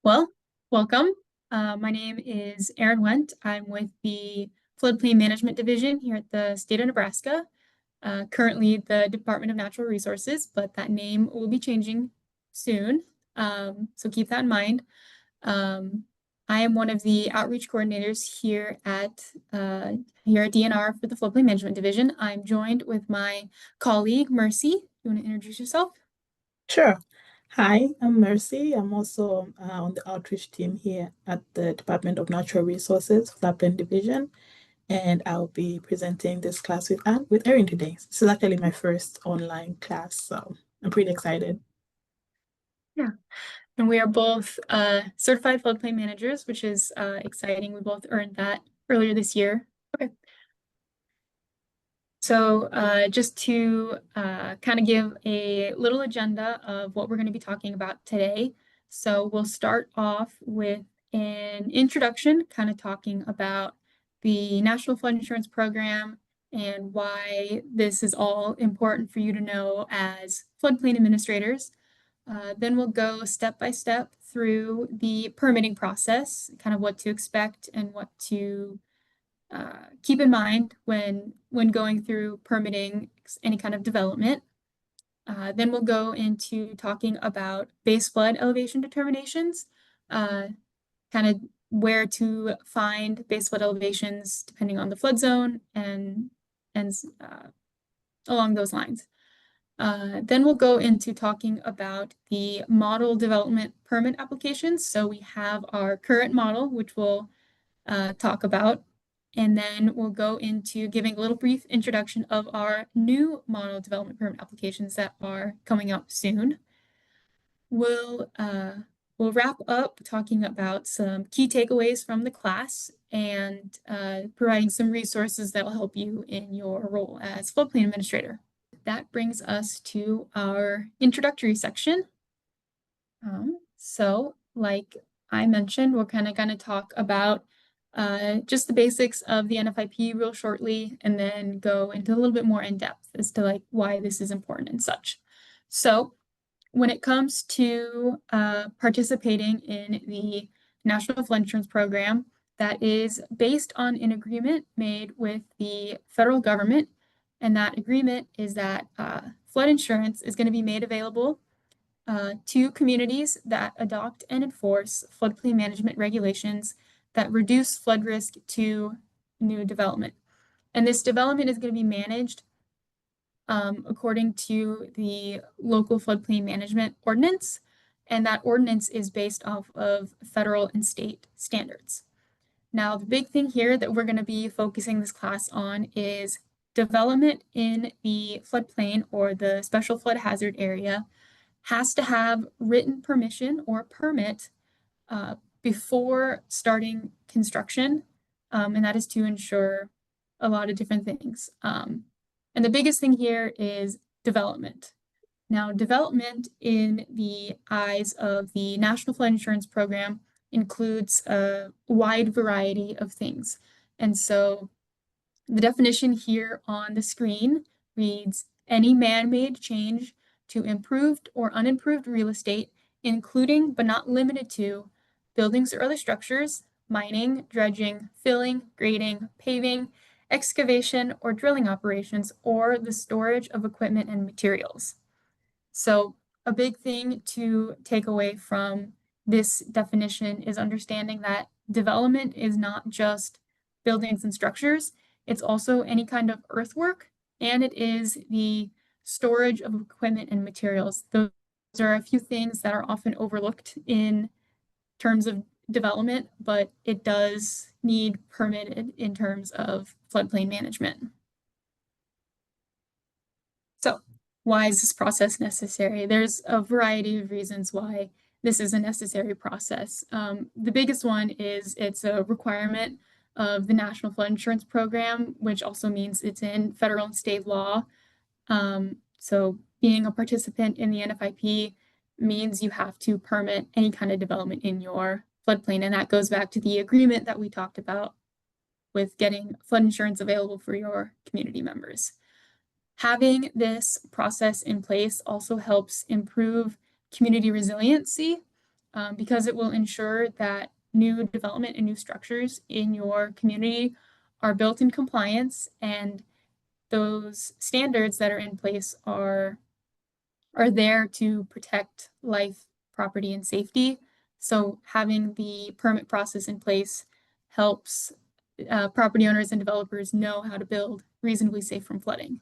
Well, welcome. My name is Erin Wendt. I'm with the Floodplain Management Division here at the state of Nebraska, currently the Department of Natural Resources, but that name will be changing soon. So keep that in mind. I am one of the outreach coordinators here at DNR for the Floodplain Management Division. I'm joined with my colleague, Mercy. You want to introduce yourself? Sure. Hi, I'm Mercy. I'm also on the outreach team here at the Department of Natural Resources, Floodplain Division, and I'll be presenting this class with Erin today. This is actually my first online class, so I'm pretty excited. Yeah. And we are both certified floodplain managers, which is exciting. We both earned that earlier this year. Okay. So just to kind of give a little agenda of what we're going to be talking about today. So we'll start off with an introduction, kind of talking about the National Flood Insurance Program and why this is all important for you to know as floodplain administrators. Then we'll go step by step through the permitting process, kind of what to expect and what to keep in mind when going through permitting any kind of development. Then we'll go into talking about base flood elevation determinations, kind of where to find base flood elevations depending on the flood zone and along those lines. Then we'll go into talking about the model development permit applications. So we have our current model, which we'll talk about, and then we'll go into giving a little brief introduction of our new model development permit applications that are coming out soon. We'll wrap up talking about some key takeaways from the class and providing some resources that will help you in your role as floodplain administrator. That brings us to our introductory section. So like I mentioned, we're kind of going to talk about just the basics of the NFIP real shortly, and then go into a little bit more in depth as to like why this is important and such. So when it comes to participating in the National Flood Insurance Program, that is based on an agreement made with the federal government. And that agreement is that flood insurance is going to be made available to communities that adopt and enforce floodplain management regulations that reduce flood risk to new development. And this development is going to be managed according to the local floodplain management ordinance. And that ordinance is based off of federal and state standards. Now, the big thing here that we're going to be focusing this class on is development in the floodplain or the special flood hazard area has to have written permission or permit before starting construction, and that is to ensure a lot of different things. And the biggest thing here is development. Now, development in the eyes of the National Flood Insurance Program includes a wide variety of things. And so the definition here on the screen reads, any man-made change to improved or unimproved real estate, including but not limited to buildings or other structures, mining, dredging, filling, grading, paving, excavation or drilling operations, or the storage of equipment and materials. So a big thing to take away from this definition is understanding that development is not just buildings and structures, it's also any kind of earthwork, and it is the storage of equipment and materials. Those are a few things that are often overlooked in terms of development, but it does need permitted in terms of floodplain management. So why is this process necessary? There's a variety of reasons why this is a necessary process. The biggest one is it's a requirement of the National Flood Insurance Program, which also means it's in federal and state law. So being a participant in the NFIP means you have to permit any kind of development in your floodplain. And that goes back to the agreement that we talked about with getting flood insurance available for your community members. Having this process in place also helps improve community resiliency because it will ensure that new development and new structures in your community are built in compliance, and those standards that are in place are there to protect life, property, and safety. So having the permit process in place helps property owners and developers know how to build reasonably safe from flooding.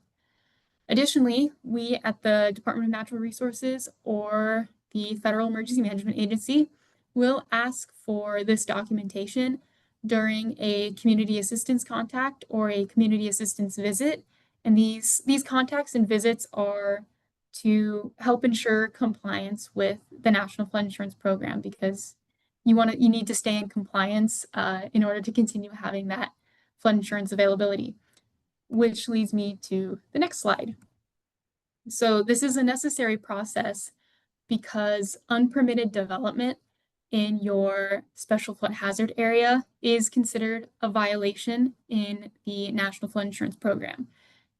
Additionally, we at the Department of Natural Resources or the Federal Emergency Management Agency will ask for this documentation during a community assistance contact or a community assistance visit. And these contacts and visits are to help ensure compliance with the National Flood Insurance Program, because you need to stay in compliance in order to continue having that flood insurance availability, which leads me to the next slide. So this is a necessary process because unpermitted development in your special flood hazard area is considered a violation in the National Flood Insurance Program.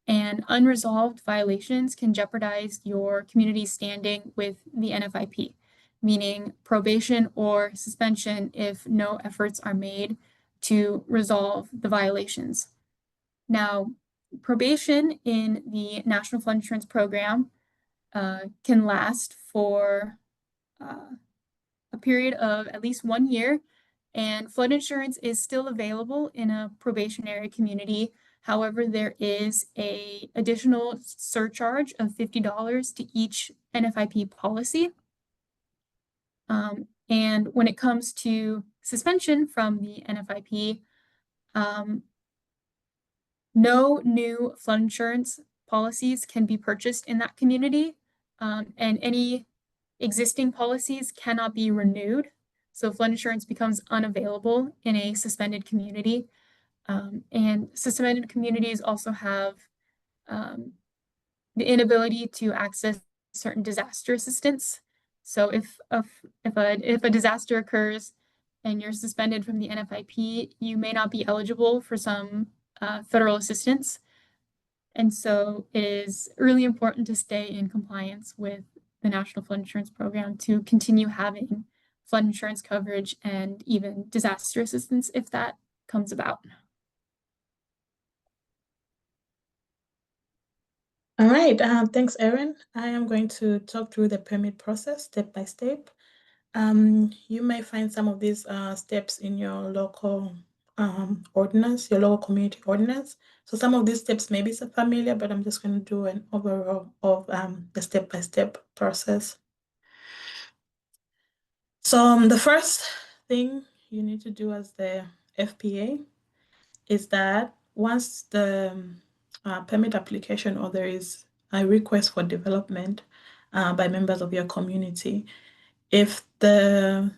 And unresolved violations can jeopardize your community's standing with the NFIP, meaning probation or suspension if no efforts are made to resolve the violations. Now, probation in the National Flood Insurance Program can last for a period of at least 1 year, and flood insurance is still available in a probationary community. However, there is a additional surcharge of $50 to each NFIP policy. And when it comes to suspension from the NFIP, no new flood insurance policies can be purchased in that community, and any existing policies cannot be renewed. So flood insurance becomes unavailable in a suspended community. And suspended communities also have the inability to access certain disaster assistance. So if a disaster occurs and you're suspended from the NFIP, you may not be eligible for some federal assistance. And so it is really important to stay in compliance with the National Flood Insurance Program to continue having flood insurance coverage and even disaster assistance if that comes about. All right, thanks, Erin. I am going to talk through the permit process step by step. You may find some of these steps in your local ordinance, your local community ordinance. So some of these steps may be so familiar, but I'm just going to do an overall of the step-by-step process. So the first thing you need to do as the FPA is that once the permit application or there is a request for development by members of your community, if that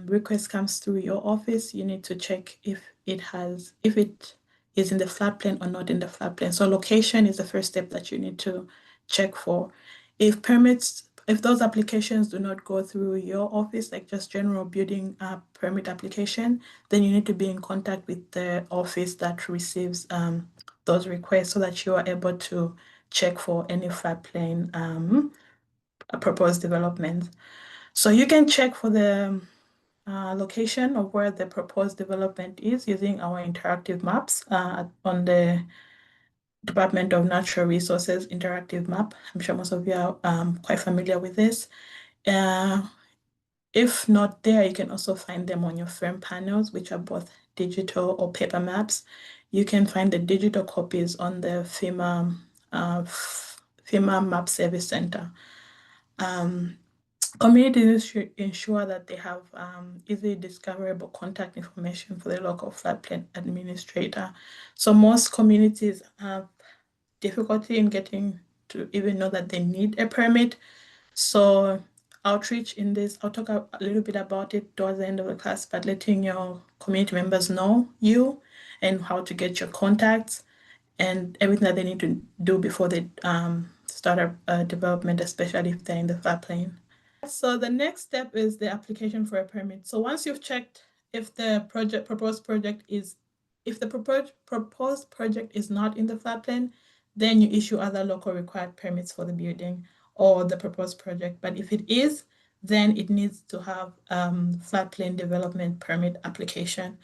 request comes through your office, you need to check if it is in the floodplain or not in the floodplain. So location is the first step that you need to check for. If those applications do not go through your office, like just general building permit application, then you need to be in contact with the office that receives those requests so that you are able to check for any floodplain proposed development. So you can check for the location of where the proposed development is using our interactive maps on the Department of Natural Resources interactive map. I'm sure most of you are quite familiar with this. If not there, you can also find them on your firm panels, which are both digital or paper maps. You can find the digital copies on the FEMA Map Service Center. Communities should ensure that they have easily discoverable contact information for the local floodplain administrator. So most communities have difficulty in getting to even know that they need a permit. So outreach in this, I'll talk a little bit about it towards the end of the class, but letting your community members know you and how to get your contacts and everything that they need to do before they start a development, especially if they're in the floodplain. So the next step is the application for a permit. So once you've checked if the proposed project is not in the floodplain, then you issue other local required permits for the building or the proposed project. But if it is, then it needs to have floodplain development permit application.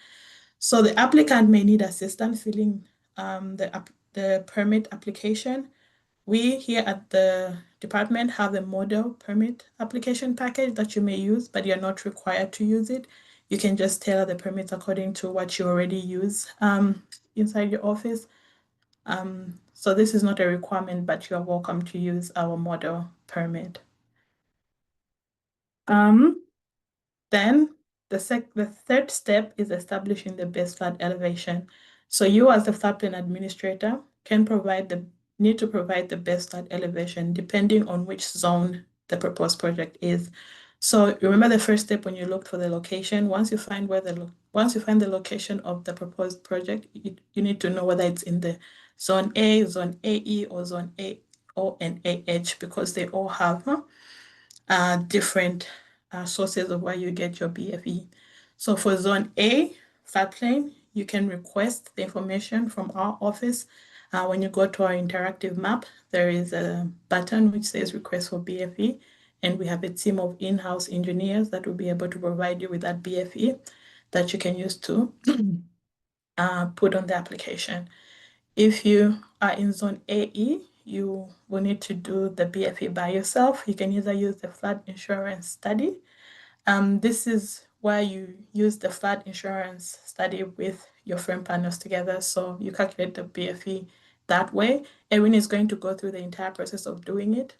So the applicant may need assistance filling the permit application. We here at the department have a model permit application package that you may use, but you're not required to use it. You can just tailor the permits according to what you already use inside your office. So this is not a requirement, but you're welcome to use our model permit. Um, then the third step is establishing the base flood elevation. So you as the floodplain administrator need to provide the base flood elevation depending on which zone the proposed project is. So remember the first step when you look for the location. Once you find the location of the proposed project, you need to know whether it's in the zone A, zone AE, or zone AO and AH, because they all have different sources of where you get your BFE. So for zone A, floodplain, you can request the information from our office. When you go to our interactive map, there is a button which says request for BFE, and we have a team of in-house engineers that will be able to provide you with that BFE that you can use to put on the application. If you are in zone AE, you will need to do the BFE by yourself. You can either use the flood insurance study. This is where you use the flood insurance study with your frame panels together. So you calculate the BFE that way. Everyone is going to go through the entire process of doing it,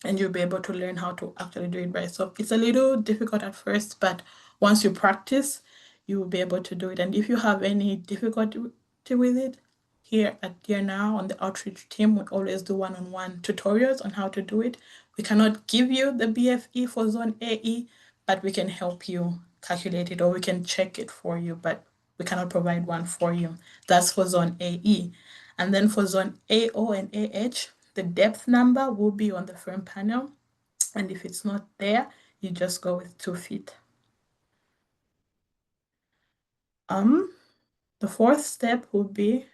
and you'll be able to learn how to actually do it right. So it's a little difficult at first, but once you practice, you will be able to do it. And if you have any difficulty with it, here at DNR on the outreach team, we always do one-on-one tutorials on how to do it. We cannot give you the BFE for zone AE, but we can help you calculate it, or we can check it for you, but we cannot provide one for you. That's for zone AE. And then for zone AO and AH, the depth number will be on the frame panel. And if it's not there, you just go with 2 feet. The fourth step would be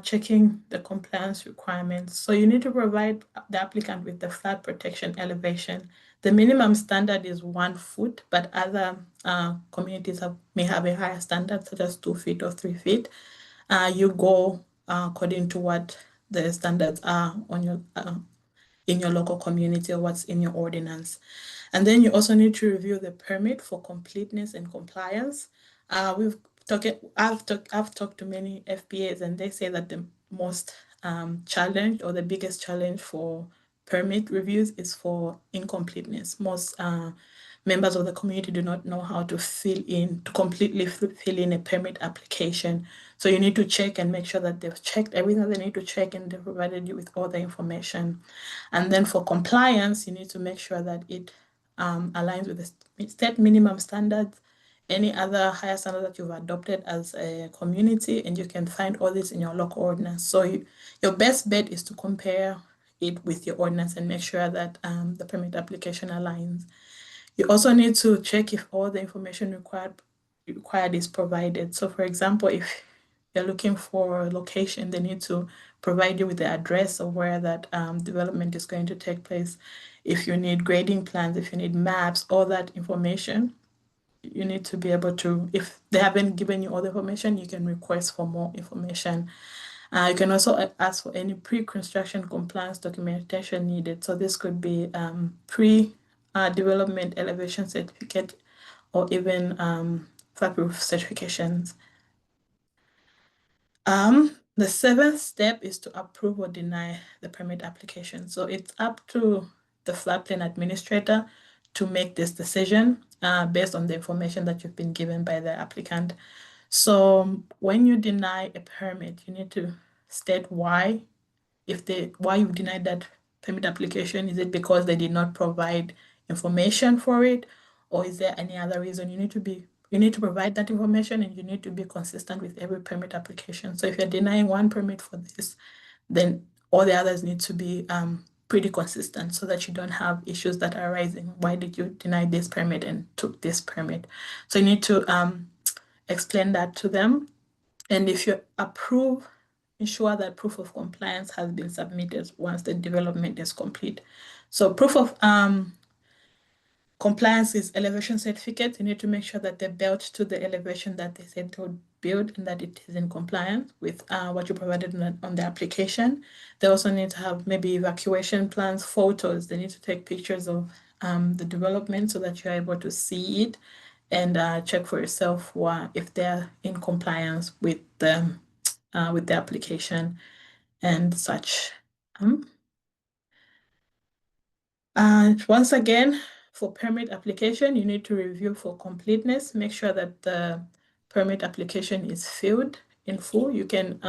checking the compliance requirements. So you need to provide the applicant with the flood protection elevation. The minimum standard is 1 foot, but other communities may have a higher standard, such as 2 feet or 3 feet. You go according to what the standards are on your in your local community or what's in your ordinance. And then you also need to review the permit for completeness and compliance. I've talked to many FPAs, and they say that the most challenge, or the biggest challenge for permit reviews, is for incompleteness. Most members of the community do not know how to completely fill in a permit application. So you need to check and make sure that they've checked everything they need to check, and they've provided you with all the information. And then for compliance, you need to make sure that it aligns with the state minimum standards, any other higher standard that you've adopted as a community, and you can find all this in your local ordinance. So your best bet is to compare it with your ordinance and make sure that the permit application aligns. You also need to check if all the information required is provided. So for example, if you're looking for a location, they need to provide you with the address of where that development is going to take place. If you need grading plans, if you need maps, all that information, you need to be able to, if they haven't given you all the information, you can request for more information. You can also ask for any pre-construction compliance documentation needed. So this could be pre-development elevation certificate, or even flood-proof certifications. The seventh step is to approve or deny the permit application. So it's up to the floodplain administrator to make this decision based on the information that you've been given by the applicant. So when you deny a permit, you need to state why. Why you denied that permit application. Is it because they did not provide information for it, or is there any other reason? You need to provide that information, and you need to be consistent with every permit application. So if you're denying one permit for this, then all the others need to be pretty consistent, so that you don't have issues that are arising. Why did you deny this permit and took this permit? So you need to explain that to them. And if you approve, ensure that proof of compliance has been submitted once the development is complete. So proof of Compliance is elevation certificate. You need to make sure that they're built to the elevation that they said they would build and that it is in compliance with what you provided on the application. They also need to have maybe evacuation plans, photos. They need to take pictures of the development so that you're able to see it and check for yourself if they're in compliance with the application and such. Um, And once again, for permit application, you need to review for completeness. Make sure that the permit application is filled in full. You can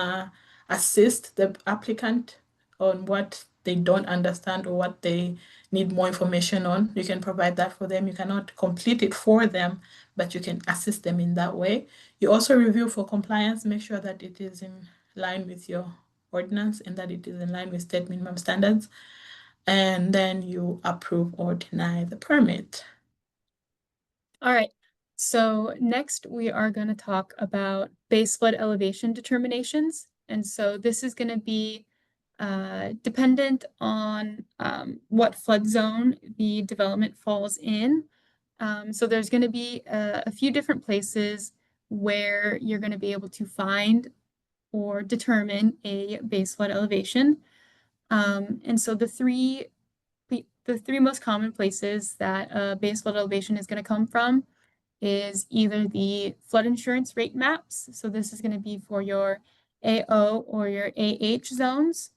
assist the applicant on what they don't understand or what they need more information on. You can provide that for them. You cannot complete it for them, but you can assist them in that way. You also review for compliance. Make sure that it is in line with your ordinance and that it is in line with state minimum standards, and then you approve or deny the permit. All right. So next we are going to talk about base flood elevation determinations. And so this is going to be dependent on what flood zone the development falls in. So there's going to be a few different places where you're going to be able to find or determine a base flood elevation. And so the three most common places that a base flood elevation is going to come from is either the flood insurance rate maps. So this is going to be for your AO or your AH zones.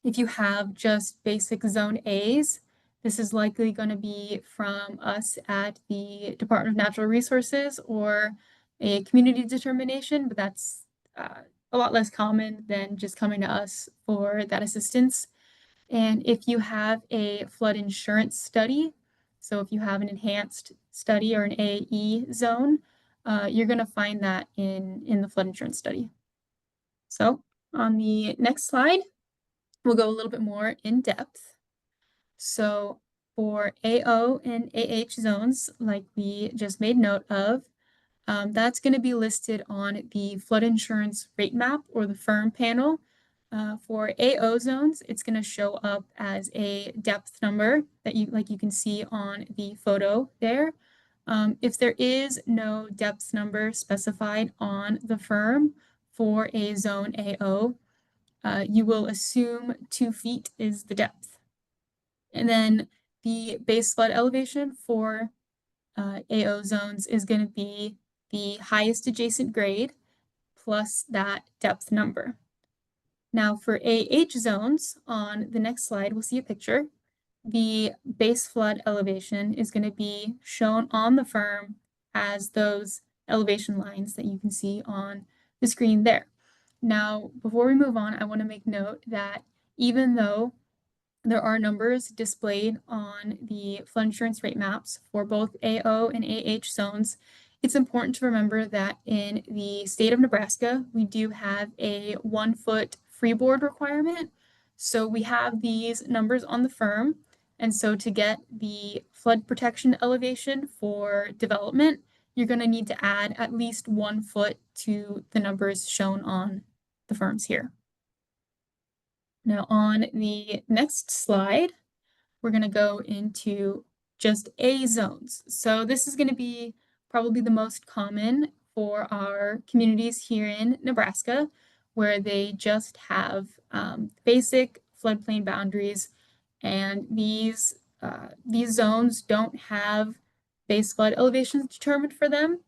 If you have just basic zone A's, this is likely going to be from us at the Department of Natural Resources or a community determination, but that's a lot less common than just coming to us for that assistance. And if you have a flood insurance study, so if you have an enhanced study or an AE zone, you're going to find that in the flood insurance study. So on the next slide, we'll go a little bit more in depth. So for AO and AH zones, like we just made note of, that's going to be listed on the flood insurance rate map or the firm panel. For AO zones, it's going to show up as a depth number that you can see on the photo there. If there is no depth number specified on the firm for a zone AO, you will assume 2 feet is the depth. And then the base flood elevation for AO zones is going to be the highest adjacent grade plus that depth number. Now for AH zones, on the next slide, we'll see a picture. The base flood elevation is going to be shown on the firm as those elevation lines that you can see on the screen there. Now, before we move on, I want to make note that even though there are numbers displayed on the flood insurance rate maps for both AO and AH zones, it's important to remember that in the state of Nebraska, we do have a 1-foot freeboard requirement. So we have these numbers on the firm. And so to get the flood protection elevation for development, you're going to need to add at least 1 foot to the numbers shown on the firms here. Now on the next slide, we're going to go into just A zones. So this is going to be probably the most common for our communities here in Nebraska, where they just have basic floodplain boundaries, and these zones don't have base flood elevations determined for them.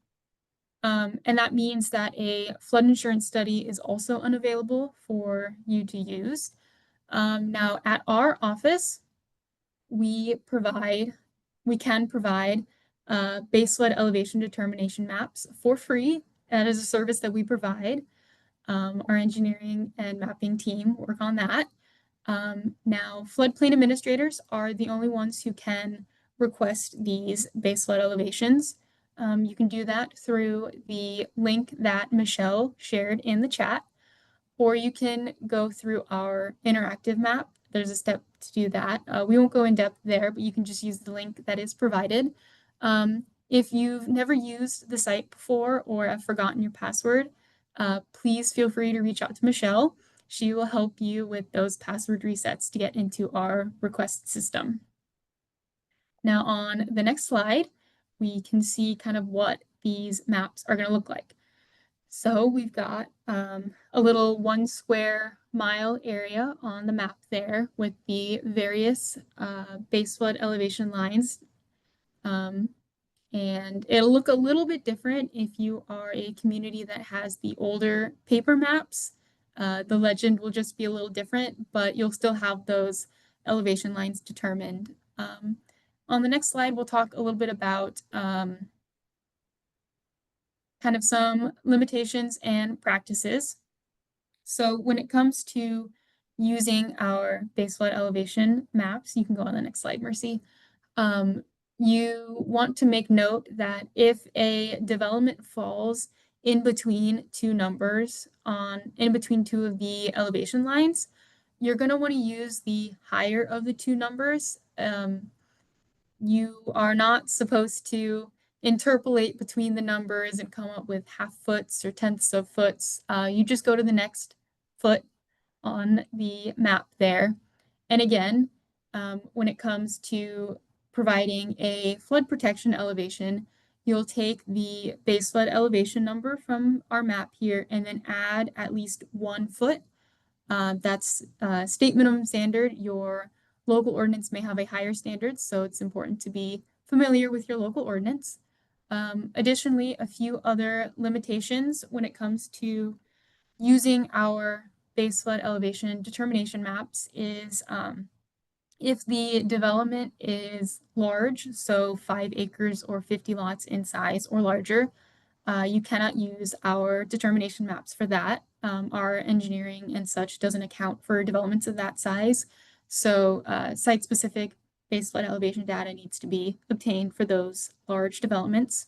And that means that a flood insurance study is also unavailable for you to use. Now, at our office, we can provide base flood elevation determination maps for free. That is a service that we provide. Our engineering and mapping team work on that. Now, floodplain administrators are the only ones who can request these base flood elevations. You can do that through the link that Michelle shared in the chat, or you can go through our interactive map. There's a step to do that. We won't go in depth there, but you can just use the link that is provided. If you've never used the site before or have forgotten your password, please feel free to reach out to Michelle. She will help you with those password resets to get into our request system. Now on the next slide, we can see kind of what these maps are going to look like. So we've got a little 1 square mile area on the map there with the various base flood elevation lines. And it'll look a little bit different if you are a community that has the older paper maps. The legend will just be a little different, but you'll still have those elevation lines determined. On the next slide, we'll talk a little bit about kind of some limitations and practices. So when it comes to using our base flood elevation maps, you can go on the next slide, Mercy. You want to make note that if a development falls in between two numbers in between two of the elevation lines, you're going to want to use the higher of the two numbers. You are not supposed to interpolate between the numbers and come up with half foots or tenths of foots. You just go to the next foot on the map there. And again, when it comes to providing a flood protection elevation, you'll take the base flood elevation number from our map here and then add at least 1 foot. That's state minimum standard. Your local ordinance may have a higher standard, so it's important to be familiar with your local ordinance. Additionally, a few other limitations when it comes to using our base flood elevation determination maps is if the development is large, so 5 acres or 50 lots in size or larger, you cannot use our determination maps for that. Our engineering and such doesn't account for developments of that size. So site-specific base flood elevation data needs to be obtained for those large developments.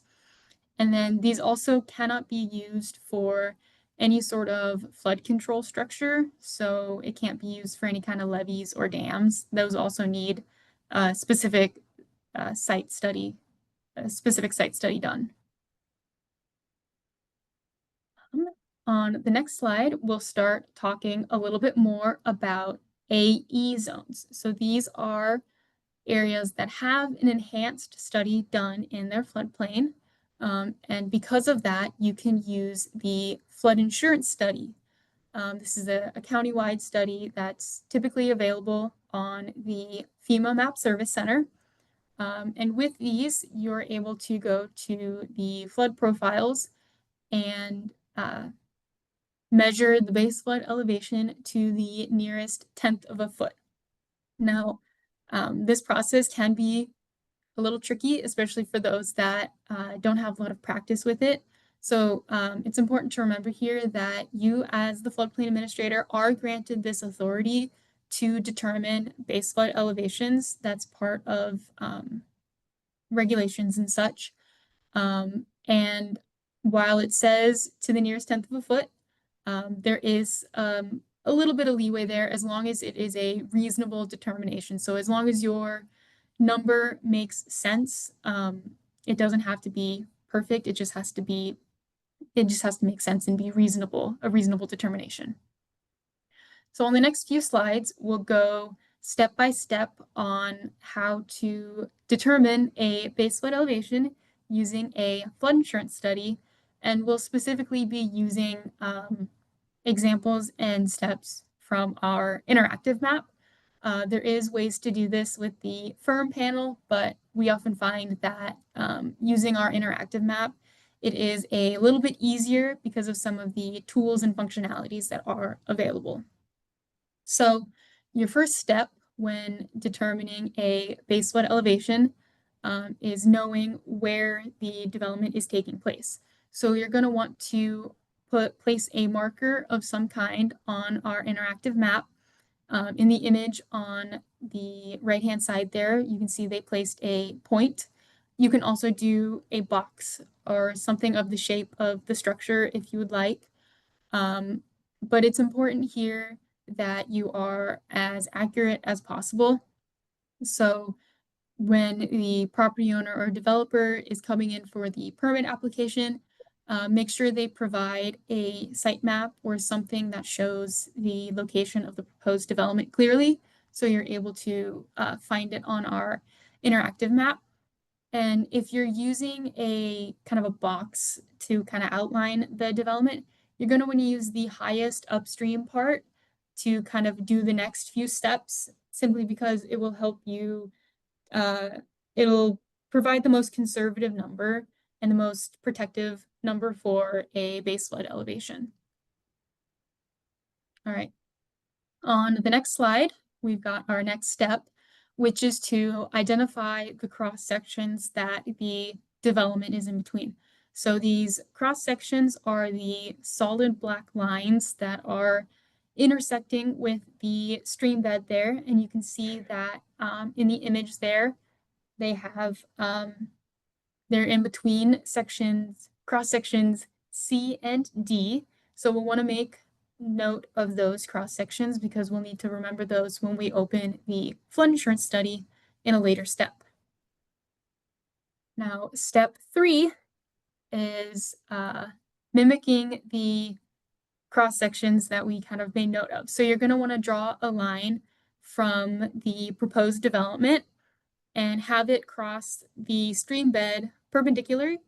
And then these also cannot be used for any sort of flood control structure. So it can't be used for any kind of levees or dams. Those also need specific site study done. On the next slide, we'll start talking a little bit more about AE zones. So these are areas that have an enhanced study done in their floodplain. And because of that, you can use the flood insurance study. This is a county-wide study that's typically available on the FEMA Map Service Center. And with these, you're able to go to the flood profiles and measure the base flood elevation to the nearest tenth of a foot. Now, this process can be a little tricky, especially for those that don't have a lot of practice with it. So it's important to remember here that you, as the floodplain administrator, are granted this authority to determine base flood elevations. That's part of regulations and such. And while it says to the nearest tenth of a foot, there is a little bit of leeway there as long as it is a reasonable determination. So as long as your number makes sense, it doesn't have to be perfect. It just has to make sense and be reasonable, a reasonable determination. So on the next few slides, we'll go step by step on how to determine a base flood elevation using a flood insurance study. And we'll specifically be using examples and steps from our interactive map. There is ways to do this with the firm panel, but we often find that using our interactive map, it is a little bit easier because of some of the tools and functionalities that are available. So your first step when determining a base flood elevation is knowing where the development is taking place. So you're going to want to place a marker of some kind on our interactive map. In the image on the right-hand side there, you can see they placed a point. You can also do a box or something of the shape of the structure if you would like. But it's important here that you are as accurate as possible. So when the property owner or developer is coming in for the permit application, make sure they provide a site map or something that shows the location of the proposed development clearly, so you're able to find it on our interactive map. And if you're using a kind of a box to kind of outline the development, you're going to want to use the highest upstream part to kind of do the next few steps, simply because it will help you, uh, it'll provide the most conservative number and the most protective number for a base flood elevation. All right. On the next slide, we've got our next step, which is to identify the cross sections that the development is in between. So these cross sections are the solid black lines that are intersecting with the stream bed there. And you can see that in the image there, they have, they're in between sections, cross sections C and D. So we'll want to make note of those cross sections because we'll need to remember those when we open the flood insurance study in a later step. Now, step 3 is mimicking the cross sections that we kind of made note of. So you're going to want to draw a line from the proposed development and have it cross the stream bed perpendicularly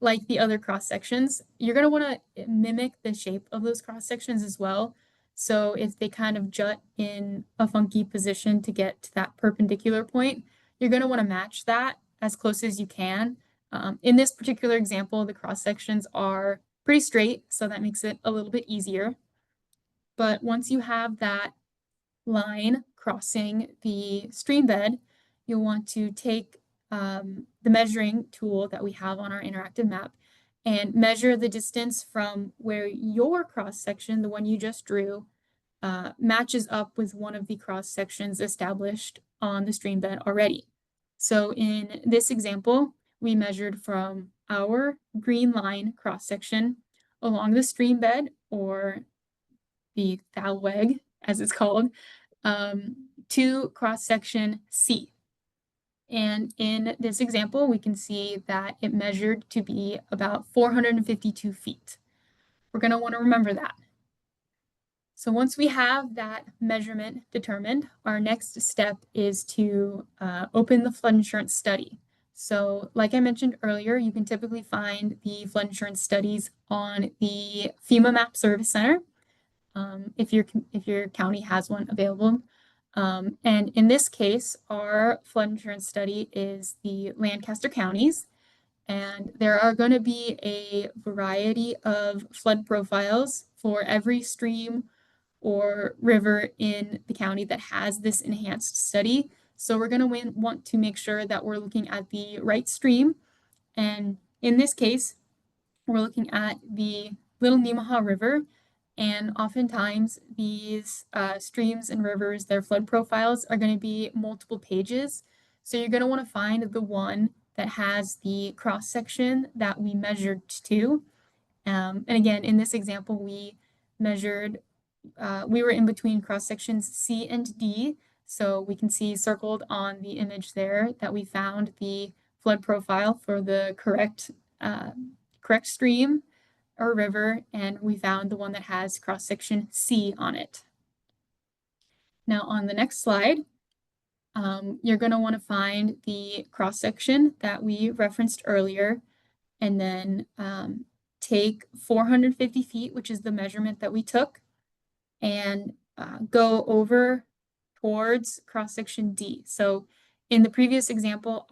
like the other cross sections. You're going to want to mimic the shape of those cross sections as well. So if they kind of jut in a funky position to get to that perpendicular point, you're going to want to match that as close as you can. In this particular example, the cross sections are pretty straight, so that makes it a little bit easier. But once you have that line crossing the stream bed, you'll want to take the measuring tool that we have on our interactive map and measure the distance from where your cross section, the one you just drew, matches up with one of the cross sections established on the stream bed already. So in this example, we measured from our green line cross section along the stream bed, or the thalweg, as it's called, to cross section C. And in this example, we can see that it measured to be about 452 feet. We're going to want to remember that. So once we have that measurement determined, our next step is to open the flood insurance study. So like I mentioned earlier, you can typically find the flood insurance studies on the FEMA Map Service Center, if your county has one available. And in this case, our flood insurance study is the Lancaster counties, and there are going to be a variety of flood profiles for every stream or river in the county that has this enhanced study. So we're going to want to make sure that we're looking at the right stream. And in this case, we're looking at the Little Nemaha River. And oftentimes these streams and rivers, their flood profiles are going to be multiple pages. So you're going to want to find the one that has the cross section that we measured to. And again, in this example, we measured, we were in between cross sections C and D. So we can see circled on the image there that we found the flood profile for the correct stream or river, and we found the one that has cross section C on it. Now on the next slide, you're going to want to find the cross section that we referenced earlier, and then take 450 feet, which is the measurement that we took, and go over towards cross section D. So in the previous example,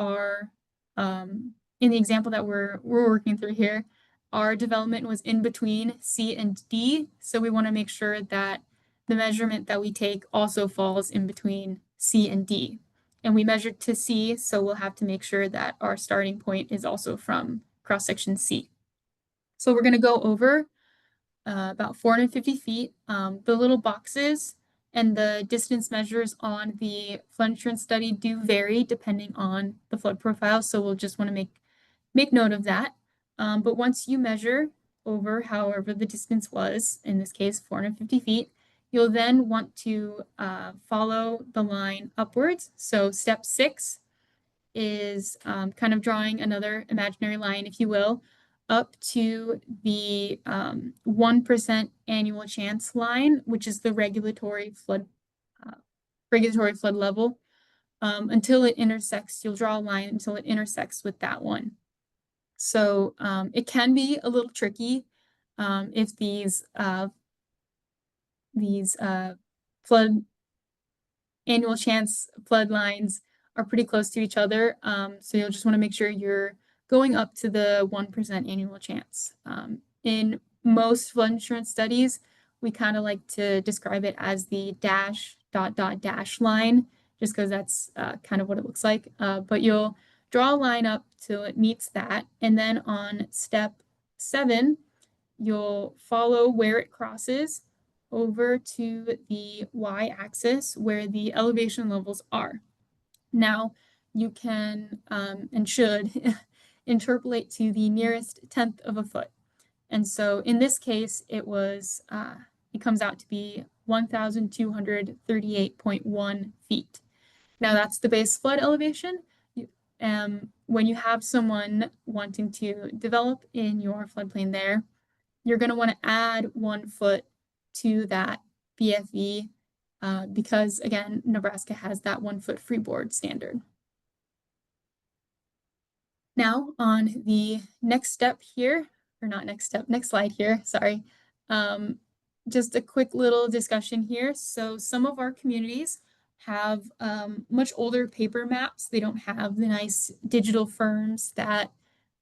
in the example that we're working through here, our development was in between C and D. So we want to make sure that the measurement that we take also falls in between C and D. And we measured to C, so we'll have to make sure that our starting point is also from cross section C. So we're going to go over about 450 feet. The little boxes and the distance measures on the flood insurance study do vary depending on the flood profile. So we'll just want to make note of that. But once you measure over however the distance was, in this case, 450 feet, you'll then want to follow the line upwards. So step 6 is kind of drawing another imaginary line, if you will, up to the 1% annual chance line, which is the regulatory flood level. until it intersects. You'll draw a line until it intersects with that one. So it can be a little tricky if these flood annual chance flood lines are pretty close to each other. So you'll just want to make sure you're going up to the 1% annual chance. In most flood insurance studies, we kind of like to describe it as the dash dot dot dash line, just because that's kind of what it looks like. But you'll draw a line up till it meets that. And then on step 7, you'll follow where it crosses over to the y-axis where the elevation levels are. Now, you can and should interpolate to the nearest tenth of a foot. And so in this case, it comes out to be 1,238.1 feet. Now that's the base flood elevation. When you have someone wanting to develop in your floodplain there, you're going to want to add 1 foot to that BFE because, again, Nebraska has that 1 foot freeboard standard. Now, on the next step here, or not next step, next slide here, sorry. Just a quick little discussion here. So some of our communities have much older paper maps. They don't have the nice digital firms that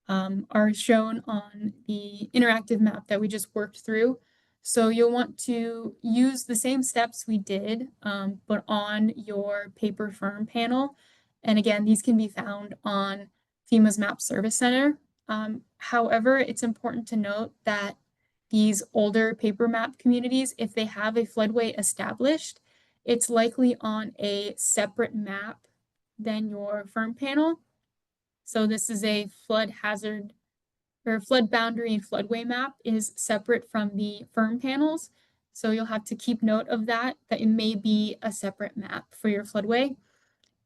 are shown on the interactive map that we just worked through. So you'll want to use the same steps we did, but on your paper firm panel. And again, these can be found on FEMA's Map Service Center. However, it's important to note that these older paper map communities, if they have a floodway established, it's likely on a separate map than your firm panel. So this is a flood hazard or flood boundary and floodway map is separate from the firm panels. So you'll have to keep note of that it may be a separate map for your floodway.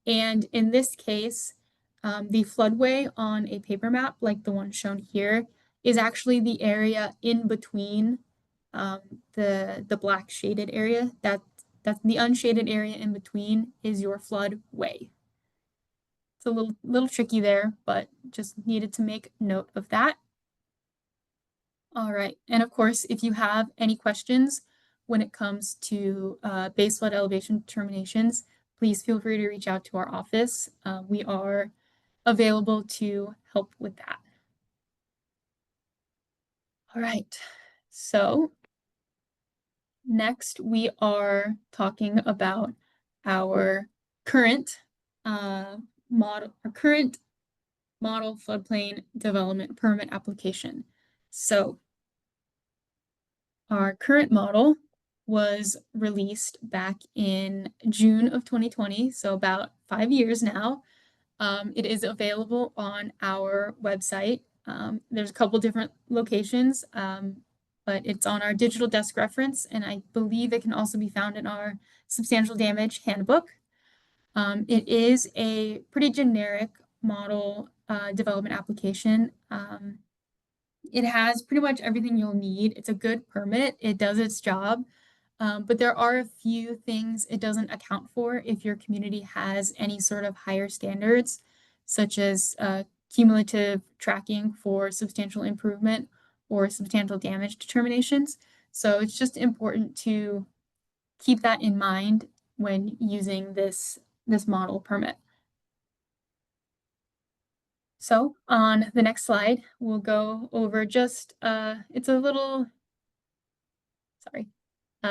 And in this case, the floodway on a paper map, like the one shown here, is actually the area in between the black shaded area. That's the unshaded area in between is your floodway. It's a little tricky there, but just needed to make note of that. All right, and of course, if you have any questions when it comes to base flood elevation determinations, please feel free to reach out to our office. We are available to help with that. All right, so next we are talking about our current model floodplain development permit application. So our current model was released back in June of 2020, so about 5 years now. It is available on our website. There's a couple different locations, but it's on our digital desk reference, and I believe it can also be found in our substantial damage handbook. It is a pretty generic model development application. It has pretty much everything you'll need. It's a good permit. It does its job. But there are a few things it doesn't account for if your community has any sort of higher standards, such as cumulative tracking for substantial improvement or substantial damage determinations. So it's just important to keep that in mind when using this model permit. So on the next slide, we'll go over just, it's a little, sorry,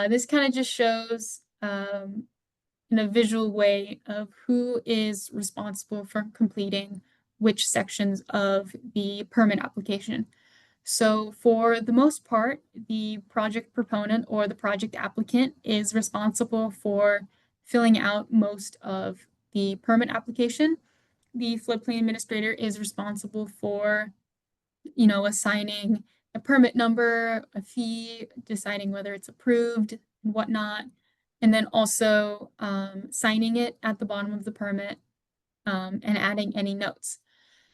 this kind of just shows in a visual way of who is responsible for completing which sections of the permit application. So for the most part, the project proponent or the project applicant is responsible for filling out most of the permit application. The floodplain administrator is responsible for, assigning a permit number, a fee, deciding whether it's approved and whatnot, and then also signing it at the bottom of the permit and adding any notes.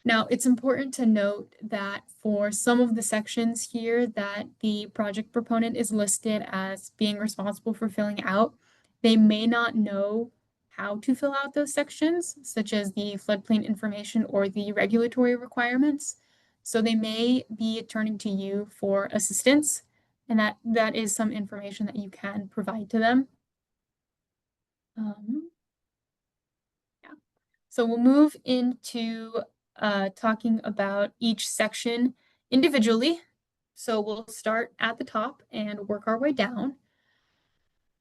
Now, it's important to note that for some of the sections here that the project proponent is listed as being responsible for filling out, they may not know how to fill out those sections, such as the floodplain information or the regulatory requirements. So they may be turning to you for assistance, and that is some information that you can provide to them. Yeah. So we'll move into talking about each section individually. So we'll start at the top and work our way down.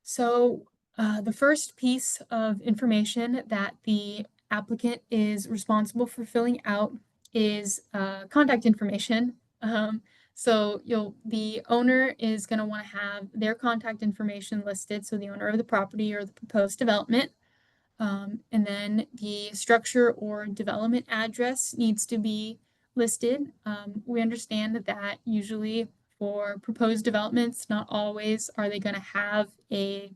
So the first piece of information that the applicant is responsible for filling out is contact information. So the owner is going to want to have their contact information listed, so the owner of the property or the proposed development. And then the structure or development address needs to be listed. We understand that usually for proposed developments, not always are they going to have a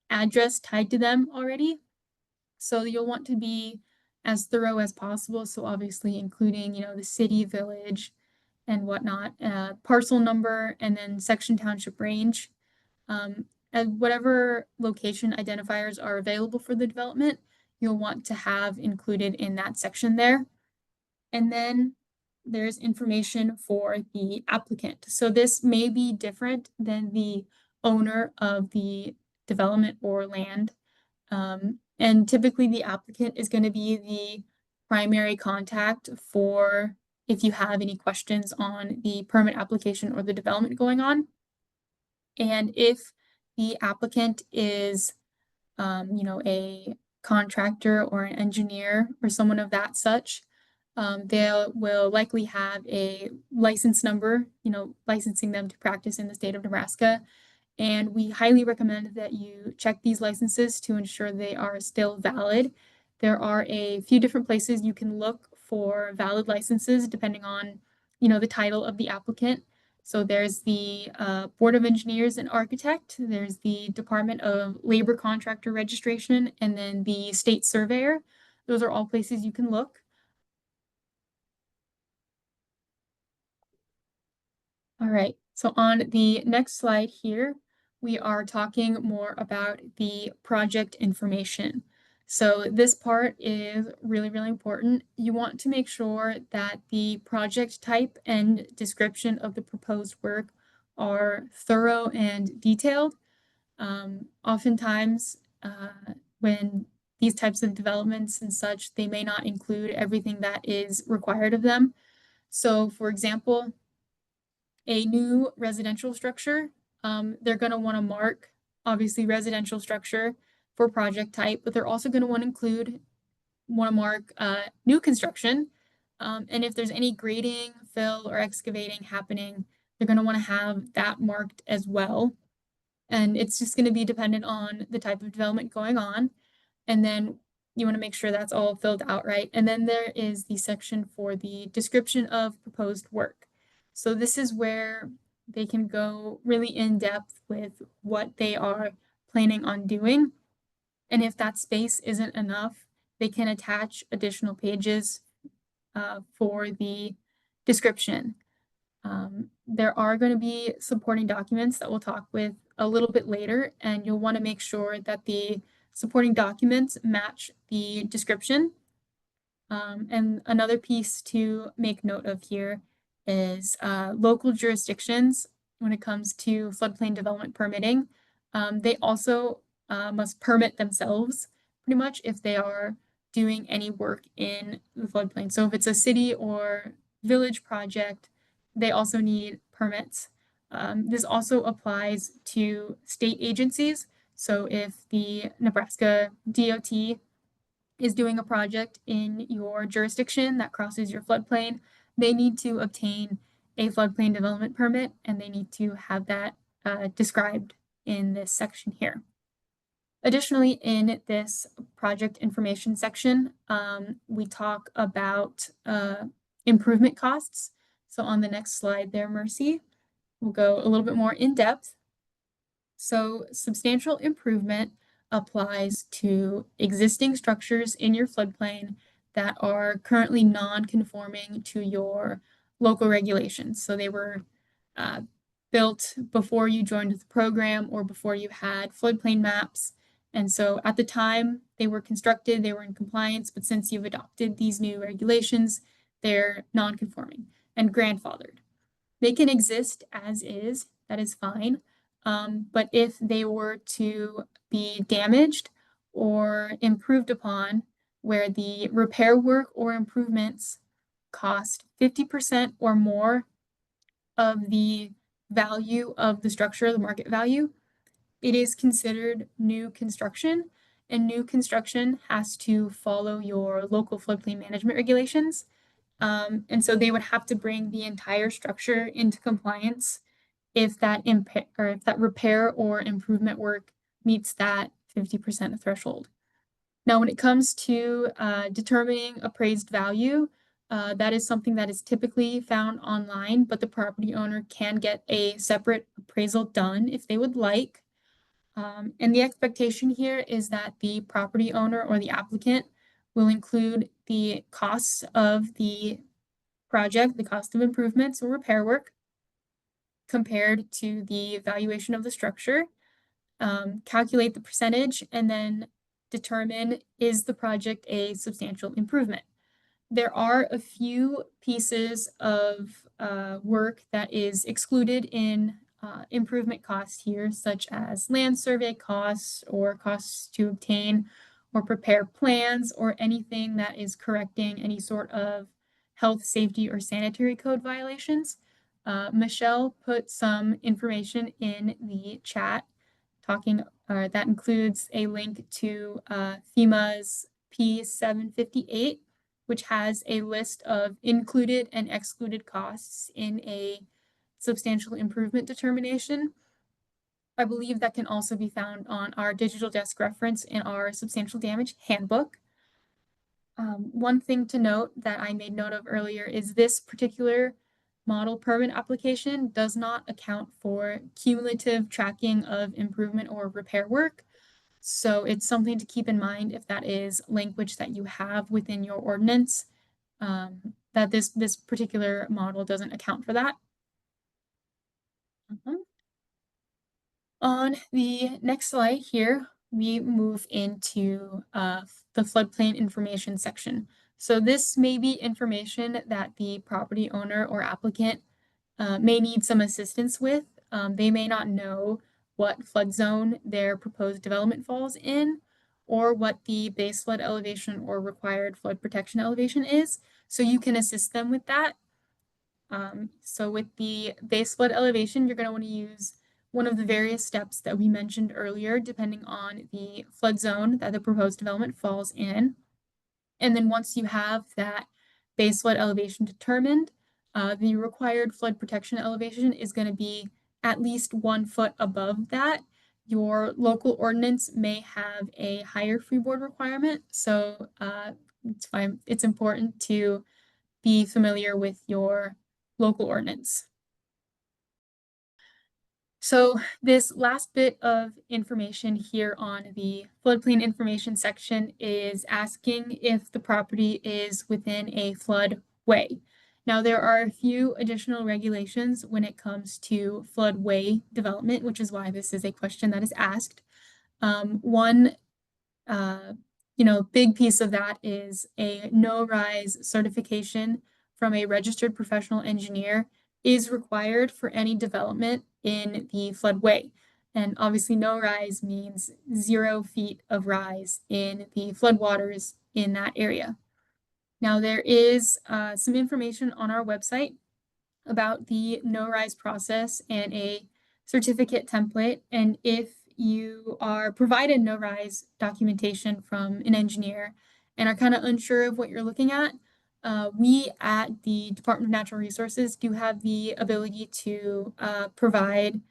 address tied to them already. So you'll want to be as thorough as possible. So obviously including, the city, village, and whatnot, parcel number, and then section township range. And whatever location identifiers are available for the development, you'll want to have included in that section there. And then there's information for the applicant. So this may be different than the owner of the development or land. And typically the applicant is going to be the primary contact for if you have any questions on the permit application or the development going on. And if the applicant is, a contractor or an engineer or someone of that such, they will likely have a license number, licensing them to practice in the state of Nebraska. And we highly recommend that you check these licenses to ensure they are still valid. There are a few different places you can look for valid licenses depending on, the title of the applicant. So there's the Board of Engineers and Architect, there's the Department of Labor Contractor Registration, and then the State Surveyor. Those are all places you can look. All right, so on the next slide here, we are talking more about the project information. So this part is really, really important. You want to make sure that the project type and description of the proposed work are thorough and detailed. Oftentimes, when these types of developments and such, they may not include everything that is required of them. So for example, a new residential structure, they're going to want to mark, obviously, residential structure for project type, but they're also going to want to mark new construction. And if there's any grading, fill, or excavating happening, they're going to want to have that marked as well. And it's just going to be dependent on the type of development going on. And then you want to make sure that's all filled out right. And then there is the section for the description of proposed work. So this is where they can go really in depth with what they are planning on doing. And if that space isn't enough, they can attach additional pages for the description. There are going to be supporting documents that we'll talk with a little bit later, and you'll want to make sure that the supporting documents match the description. And another piece to make note of here is local jurisdictions when it comes to floodplain development permitting. They also must permit themselves pretty much if they are doing any work in the floodplain. So if it's a city or village project, they also need permits. This also applies to state agencies. So if the Nebraska DOT is doing a project in your jurisdiction that crosses your floodplain, they need to obtain a floodplain development permit and they need to have that described in this section here. Additionally, in this project information section, we talk about improvement costs. So on the next slide there, Mercy, we'll go a little bit more in depth. So substantial improvement applies to existing structures in your floodplain that are currently non-conforming to your local regulations. So they were built before you joined the program or before you had floodplain maps, And so at the time they were constructed, they were in compliance, but since you've adopted these new regulations, they're non-conforming and grandfathered. They can exist as is, that is fine. But if they were to be damaged or improved upon, where the repair work or improvements cost 50% or more of the value of the structure, the market value, it is considered new construction, and new construction has to follow your local floodplain management regulations. And so they would have to bring the entire structure into compliance if that if that repair or improvement work meets that 50% threshold. Now, when it comes to determining appraised value, that is something that is typically found online, but the property owner can get a separate appraisal done if they would like. And the expectation here is that the property owner or the applicant will include the costs of the project, the cost of improvements or repair work compared to the valuation of the structure, calculate the percentage, and then determine, is the project a substantial improvement? There are a few pieces of work that is excluded in improvement costs here, such as land survey costs or costs to obtain or prepare plans or anything that is correcting any sort of health, safety, or sanitary code violations. Michelle put some information in the chat talking, that includes a link to FEMA's P758, which has a list of included and excluded costs in a substantial improvement determination. I believe that can also be found on our digital desk reference in our substantial damage handbook. One thing to note that I made note of earlier is this particular model permit application does not account for cumulative tracking of improvement or repair work. So it's something to keep in mind if that is language that you have within your ordinance, that this particular model doesn't account for that. On the next slide here, we move into the floodplain information section. So this may be information that the property owner or applicant may need some assistance with. They may not know what flood zone their proposed development falls in, or what the base flood elevation or required flood protection elevation is. So you can assist them with that. So with the base flood elevation, you're going to want to use one of the various steps that we mentioned earlier, depending on the flood zone that the proposed development falls in. And then once you have that base flood elevation determined, the required flood protection elevation is going to be at least 1 foot above that. Your local ordinance may have a higher freeboard requirement, so it's fine. It's important to be familiar with your local ordinance. So this last bit of information here on the floodplain information section is asking if the property is within a floodway. Now, there are a few additional regulations when it comes to floodway development, which is why this is a question that is asked. One big piece of that is a no-rise certification from a registered professional engineer is required for any development in the floodway. And obviously no rise means 0 feet of rise in the floodwaters in that area. Now there is some information on our website about the no rise process and a certificate template. And if you are provided no rise documentation from an engineer and are kind of unsure of what you're looking at, we at the Department of Natural Resources do have the ability to provide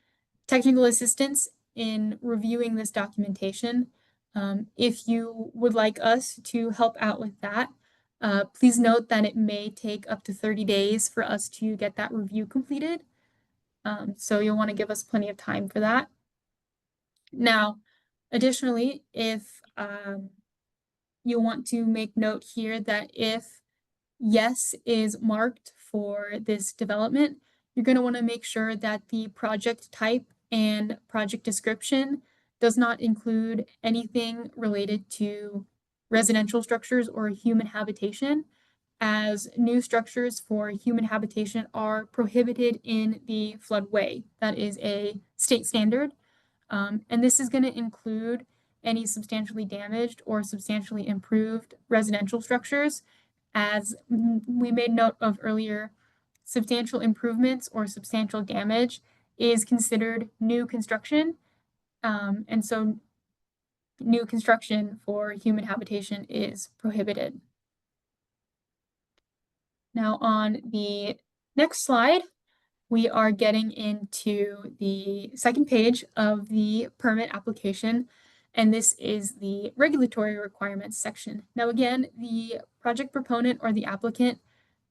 technical assistance in reviewing this documentation. If you would like us to help out with that, please note that it may take up to 30 days for us to get that review completed. So you'll want to give us plenty of time for that. Now, additionally, if you'll want to make note here that if yes is marked for this development, you're going to want to make sure that the project type and project description does not include anything related to residential structures or human habitation, as new structures for human habitation are prohibited in the floodway. That is a state standard. And this is going to include any substantially damaged or substantially improved residential structures. As we made note of earlier, substantial improvements or substantial damage is considered new construction. And so new construction for human habitation is prohibited. Now on the next slide, we are getting into the second page of the permit application, and this is the regulatory requirements section. Now again, the project proponent or the applicant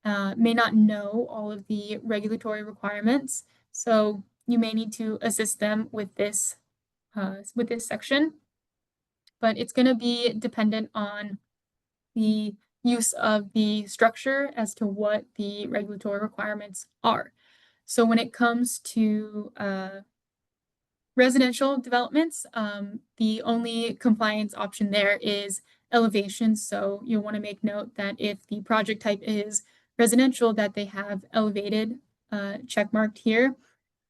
may not know all of the regulatory requirements, so you may need to assist them with this section, but it's going to be dependent on the use of the structure as to what the regulatory requirements are. So when it comes to residential developments, the only compliance option there is elevation. So you'll want to make note that if the project type is residential, that they have elevated check marked here.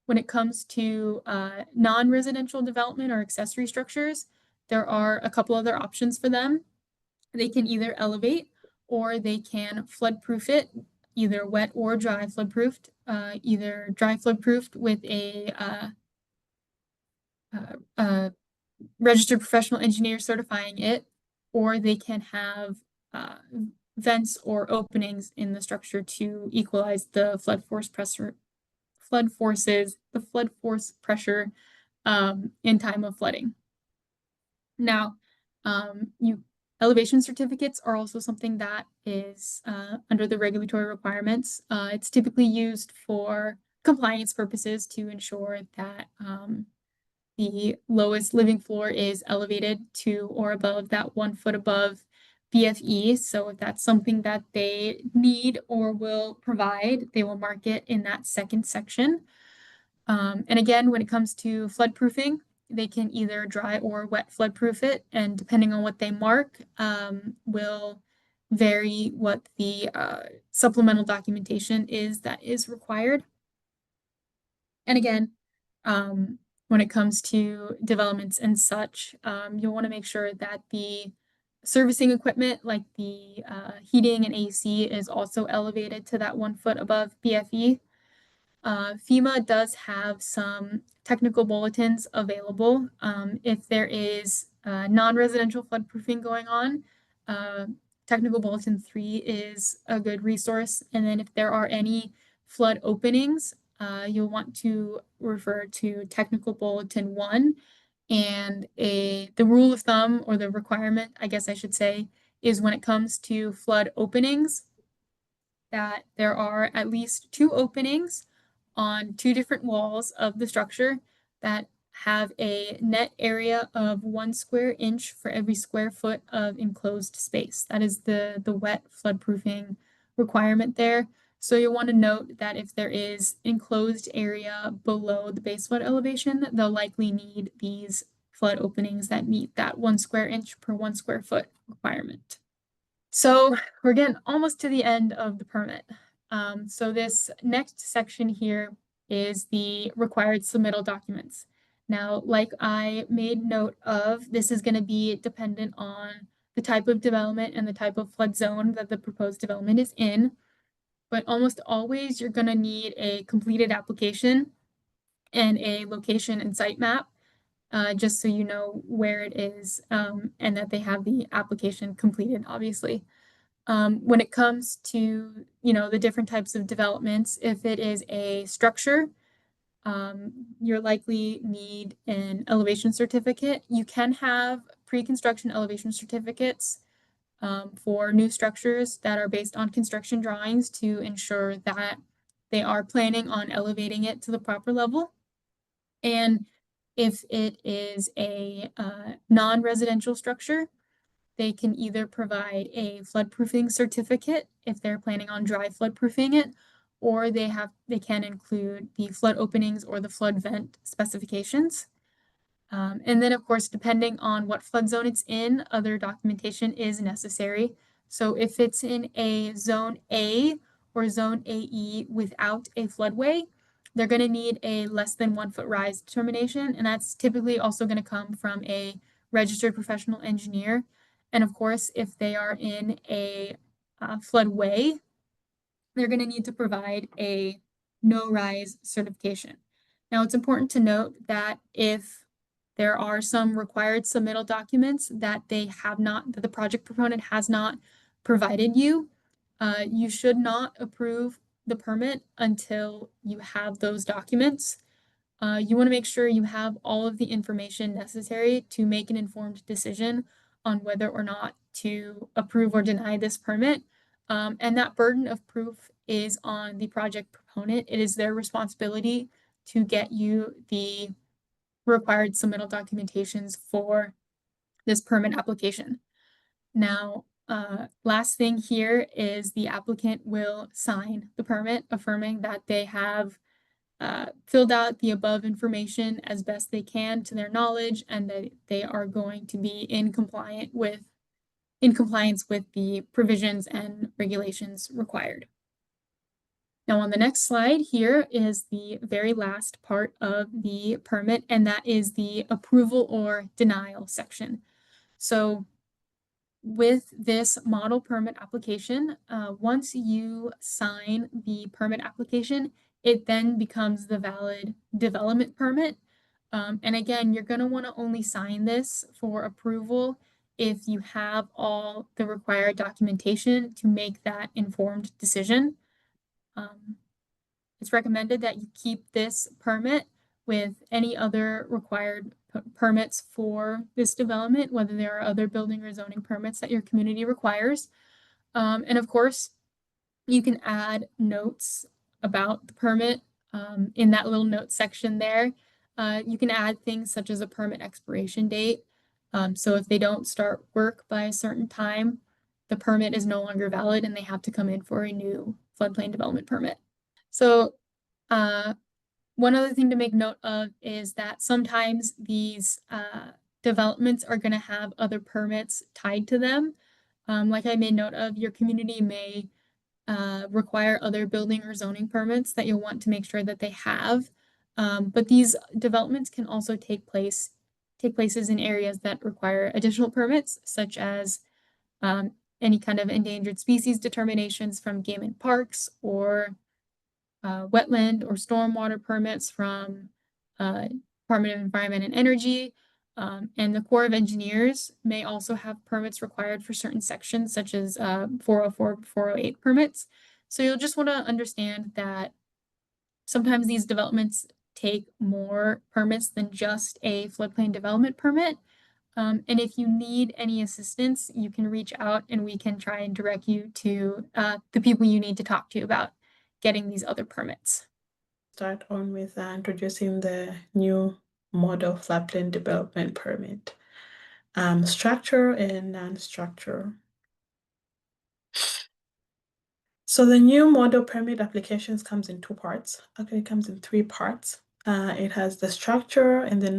When it comes to non-residential development or accessory structures, there are a couple other options for them. They can either elevate or they can floodproof it, either wet or dry floodproofed, either dry floodproofed with a registered professional engineer certifying it, or they can have vents or openings in the structure to equalize the flood force pressure, the flood force pressure in time of flooding. Now, elevation certificates are also something that is under the regulatory requirements. It's typically used for compliance purposes to ensure that the lowest living floor is elevated to or above that 1 foot above BFE. So if that's something that they need or will provide, they will mark it in that second section. And again, when it comes to floodproofing, they can either dry or wet floodproof it, and depending on what they mark, will vary what the supplemental documentation is that is required. And again, when it comes to developments and such, you'll want to make sure that the servicing equipment, like the heating and AC, is also elevated to that 1 foot above BFE. FEMA does have some technical bulletins available. If there is non-residential floodproofing going on, Technical Bulletin 3 is a good resource. And then if there are any flood openings, you'll want to refer to Technical Bulletin 1. And the rule of thumb, or the requirement, I guess I should say, is when it comes to flood openings, that there are at least 2 openings on 2 different walls of the structure that have a net area of 1 square inch for every square foot of enclosed space. That is the wet floodproofing requirement there. So you'll want to note that if there is enclosed area below the base flood elevation, they'll likely need these flood openings that meet that 1 square inch per 1 square foot requirement. So we're getting almost to the end of the permit. So this next section here is the required submittal documents. Now, like I made note of, this is going to be dependent on the type of development and the type of flood zone that the proposed development is in. But almost always you're going to need a completed application and a location and site map, just so you know where it is, and that they have the application completed, obviously. When it comes to, the different types of developments, if it is a structure, you'll likely need an elevation certificate. You can have pre-construction elevation certificates for new structures that are based on construction drawings to ensure that they are planning on elevating it to the proper level. And if it is a non-residential structure, they can either provide a floodproofing certificate if they're planning on dry floodproofing it, or they can include the flood openings or the flood vent specifications. And then, of course, depending on what flood zone it's in, other documentation is necessary. So if it's in a zone A or zone AE without a floodway, they're going to need a less than 1 foot rise determination. And that's typically also going to come from a registered professional engineer. And of course, if they are in a floodway, they're going to need to provide a no rise certification. Now, it's important to note that if there are some required submittal documents that that the project proponent has not provided you, you should not approve the permit until you have those documents. You want to make sure you have all of the information necessary to make an informed decision on whether or not to approve or deny this permit. And that burden of proof is on the project proponent. It is their responsibility to get you the required submittal documentations for this permit application. Now, last thing here is the applicant will sign the permit affirming that they have filled out the above information as best they can to their knowledge and that they are going to be in compliance with the provisions and regulations required. Now on the next slide here is the very last part of the permit, and that is the approval or denial section. So with this model permit application, once you sign the permit application, it then becomes the valid development permit. And again, you're going to want to only sign this for approval if you have all the required documentation to make that informed decision. It's recommended that you keep this permit with any other required permits for this development, whether there are other building or zoning permits that your community requires. And of course, you can add notes about the permit in that little note section there. You can add things such as a permit expiration date. So if they don't start work by a certain time, the permit is no longer valid and they have to come in for a new floodplain development permit. So one other thing to make note of is that sometimes these developments are going to have other permits tied to them. Like I made note of, your community may require other building or zoning permits that you'll want to make sure that they have. But these developments can also take places in areas that require additional permits, such as any kind of endangered species determinations from game and parks or wetland or stormwater permits from Department of Environment and Energy. And the Corps of Engineers may also have permits required for certain sections, such as 404, 408 permits. So you'll just want to understand that sometimes these developments take more permits than just a floodplain development permit. And if you need any assistance, you can reach out and we can try and direct you to the people you need to talk to about getting these other permits. Start on with introducing the new model floodplain development permit. Structure and non-structure. So the new model permit applications comes in two parts. Okay, it comes in three parts. It has the structure and the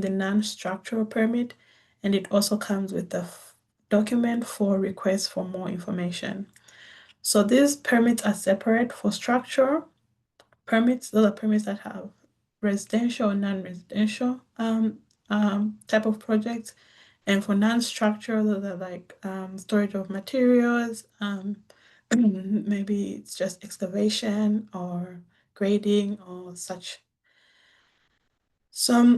non-structural permit, and it also comes with the document for request for more information. So these permits are separate. For structure permits, those are permits that have residential or non-residential type of projects. And for non-structural, those are like storage of materials, maybe it's just excavation or grading or such. So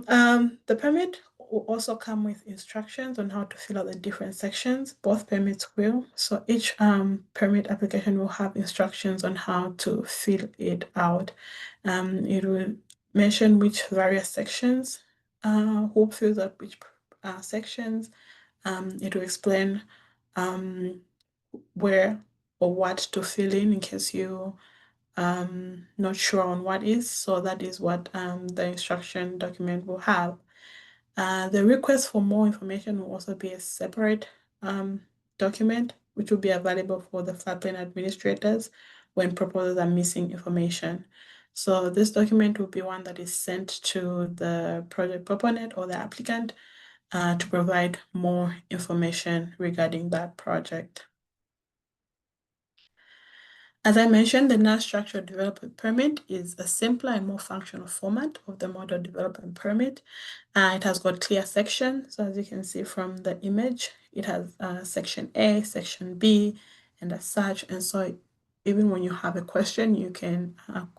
the permit will also come with instructions on how to fill out the different sections. Both permits will. So each permit application will have instructions on how to fill it out. It will mention which various sections, who fills out which sections. It will explain where or what to fill in case you not sure on what is. So that is what the instruction document will have. The request for more information will also be a separate document, which will be available for the floodplain administrators when proposals are missing information. So this document will be one that is sent to the project proponent or the applicant to provide more information regarding that project. As I mentioned, the non-structured development permit is a simpler and more functional format of the model development permit. It has got clear sections. So as you can see from the image, it has section A, section B, and as such. And so even when you have a question, you can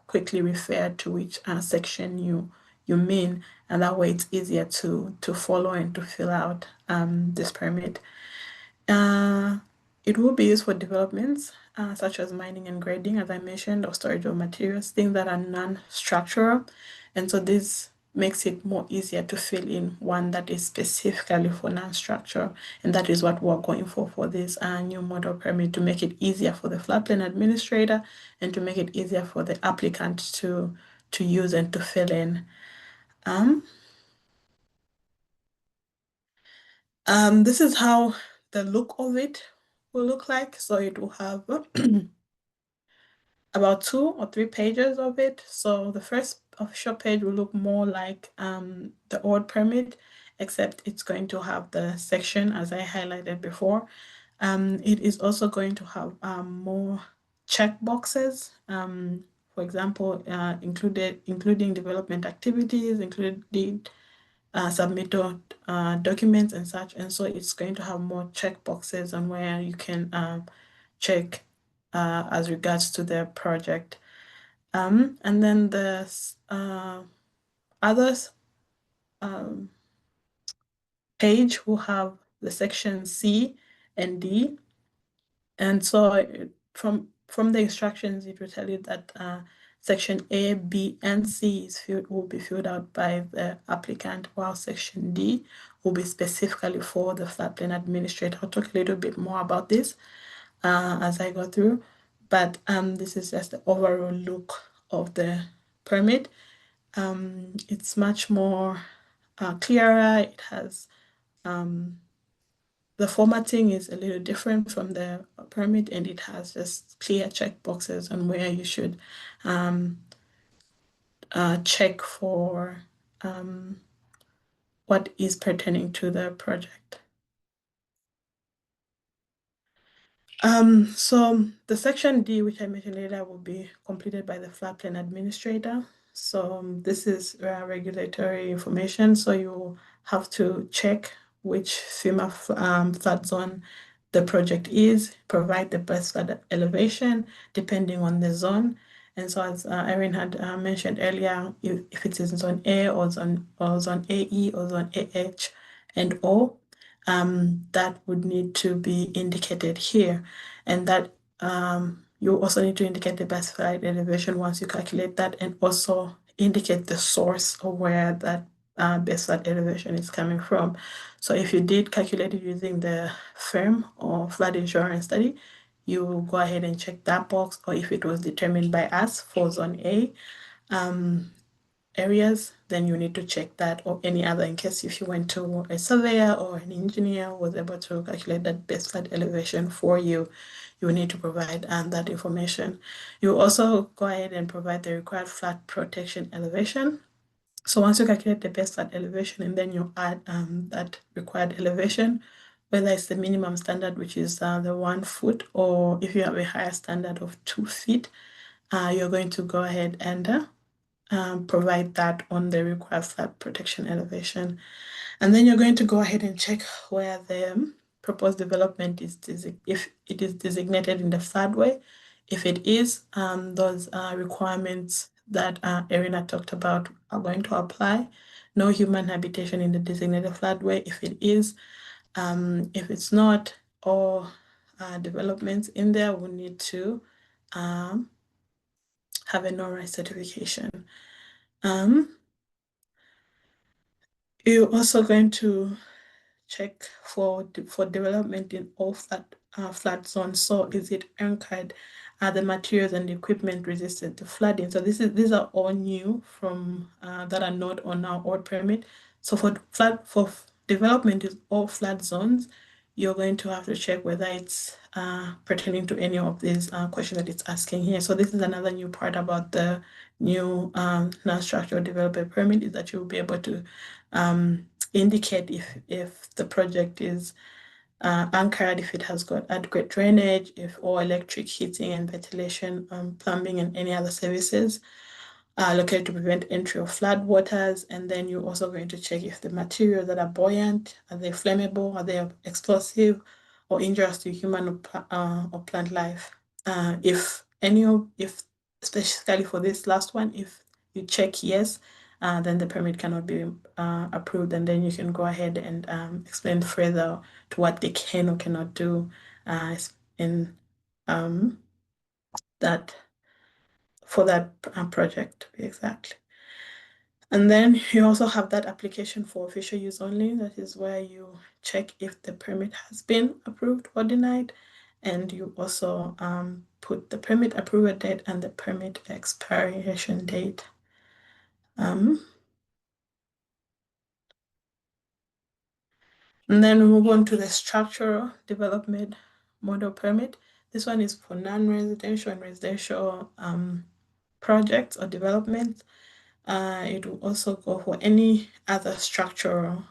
quickly refer to which section you mean. And that way it's easier to follow and to fill out this permit. It will be used for developments such as mining and grading, as I mentioned, or storage of materials, things that are non-structural. And so this makes it more easier to fill in one that is specifically for non-structural. And that is what we're going for this new model permit, to make it easier for the floodplain administrator and to make it easier for the applicant to use and to fill in. This is how the look of it will look like. So it will have about 2 or 3 pages of it. So the first official page will look more like the old permit, except it's going to have the section as I highlighted before. It is also going to have more check boxes. For example, including development activities, including submitted documents and such. And so it's going to have more check boxes on where you can check as regards to the project. And then the others page will have the section C and D. And so from the instructions, it will tell you that section A, B, and C will be filled out by the applicant, while section D will be specifically for the floodplain administrator. I'll talk a little bit more about this as I go through, but this is just the overall look of the permit. It's much more clearer. It has the formatting is a little different from the permit, and it has just clear check boxes on where you should check for what is pertaining to the project. So the section D, which I mentioned later, will be completed by the floodplain administrator. So this is regulatory information. So you have to check which FEMA flood zone the project is, provide the best flood elevation depending on the zone. And so as Erin had mentioned earlier, if it is zone A or zone AE or zone AH and O, that would need to be indicated here. And that you also need to indicate the best flood elevation once you calculate that, and also indicate the source of where that best flood elevation is coming from. So if you did calculate it using the firm or flood insurance study, you go ahead and check that box, or if it was determined by us for zone A, areas, then you need to check that, or any other, in case if you went to a surveyor or an engineer was able to calculate that best flood elevation for you, you need to provide that information. You also go ahead and provide the required flood protection elevation. So once you calculate the best flood elevation and then you add that required elevation, whether it's the minimum standard, which is the 1 foot, or if you have a higher standard of 2 feet, you're going to go ahead and provide that on the required flood protection elevation. And then you're going to go ahead and check where the proposed development is, if it is designated in the floodway. If it is, those requirements that Erina talked about are going to apply. No human habitation in the designated floodway. If it is, if it's not, all developments in there will need to have a no-rise certification. You're also going to check for development in all flood zones. So is it anchored? Are the materials and equipment resistant to flooding? So these are all new from that are not on our old permit. So for development in all flood zones, you're going to have to check whether it's pertaining to any of these questions that it's asking here. So this is another new part about the new non-structural development permit, is that you'll be able to indicate if the project is anchored, if it has got adequate drainage, if all electric, heating and ventilation, plumbing and any other services located to prevent entry of flood waters. And then you're also going to check if the materials that are buoyant, are they flammable, are they explosive or injurious to human or plant life. If specifically for this last one, if you check yes, then the permit cannot be approved, and then you can go ahead and explain further to what they can or cannot do in that for that project, exactly. And then you also have that application for official use only. That is where you check if the permit has been approved or denied. And you also put the permit approval date and the permit expiration date. And then we move on to the structural development model permit. This one is for non-residential and residential projects or developments. It will also go for any other structural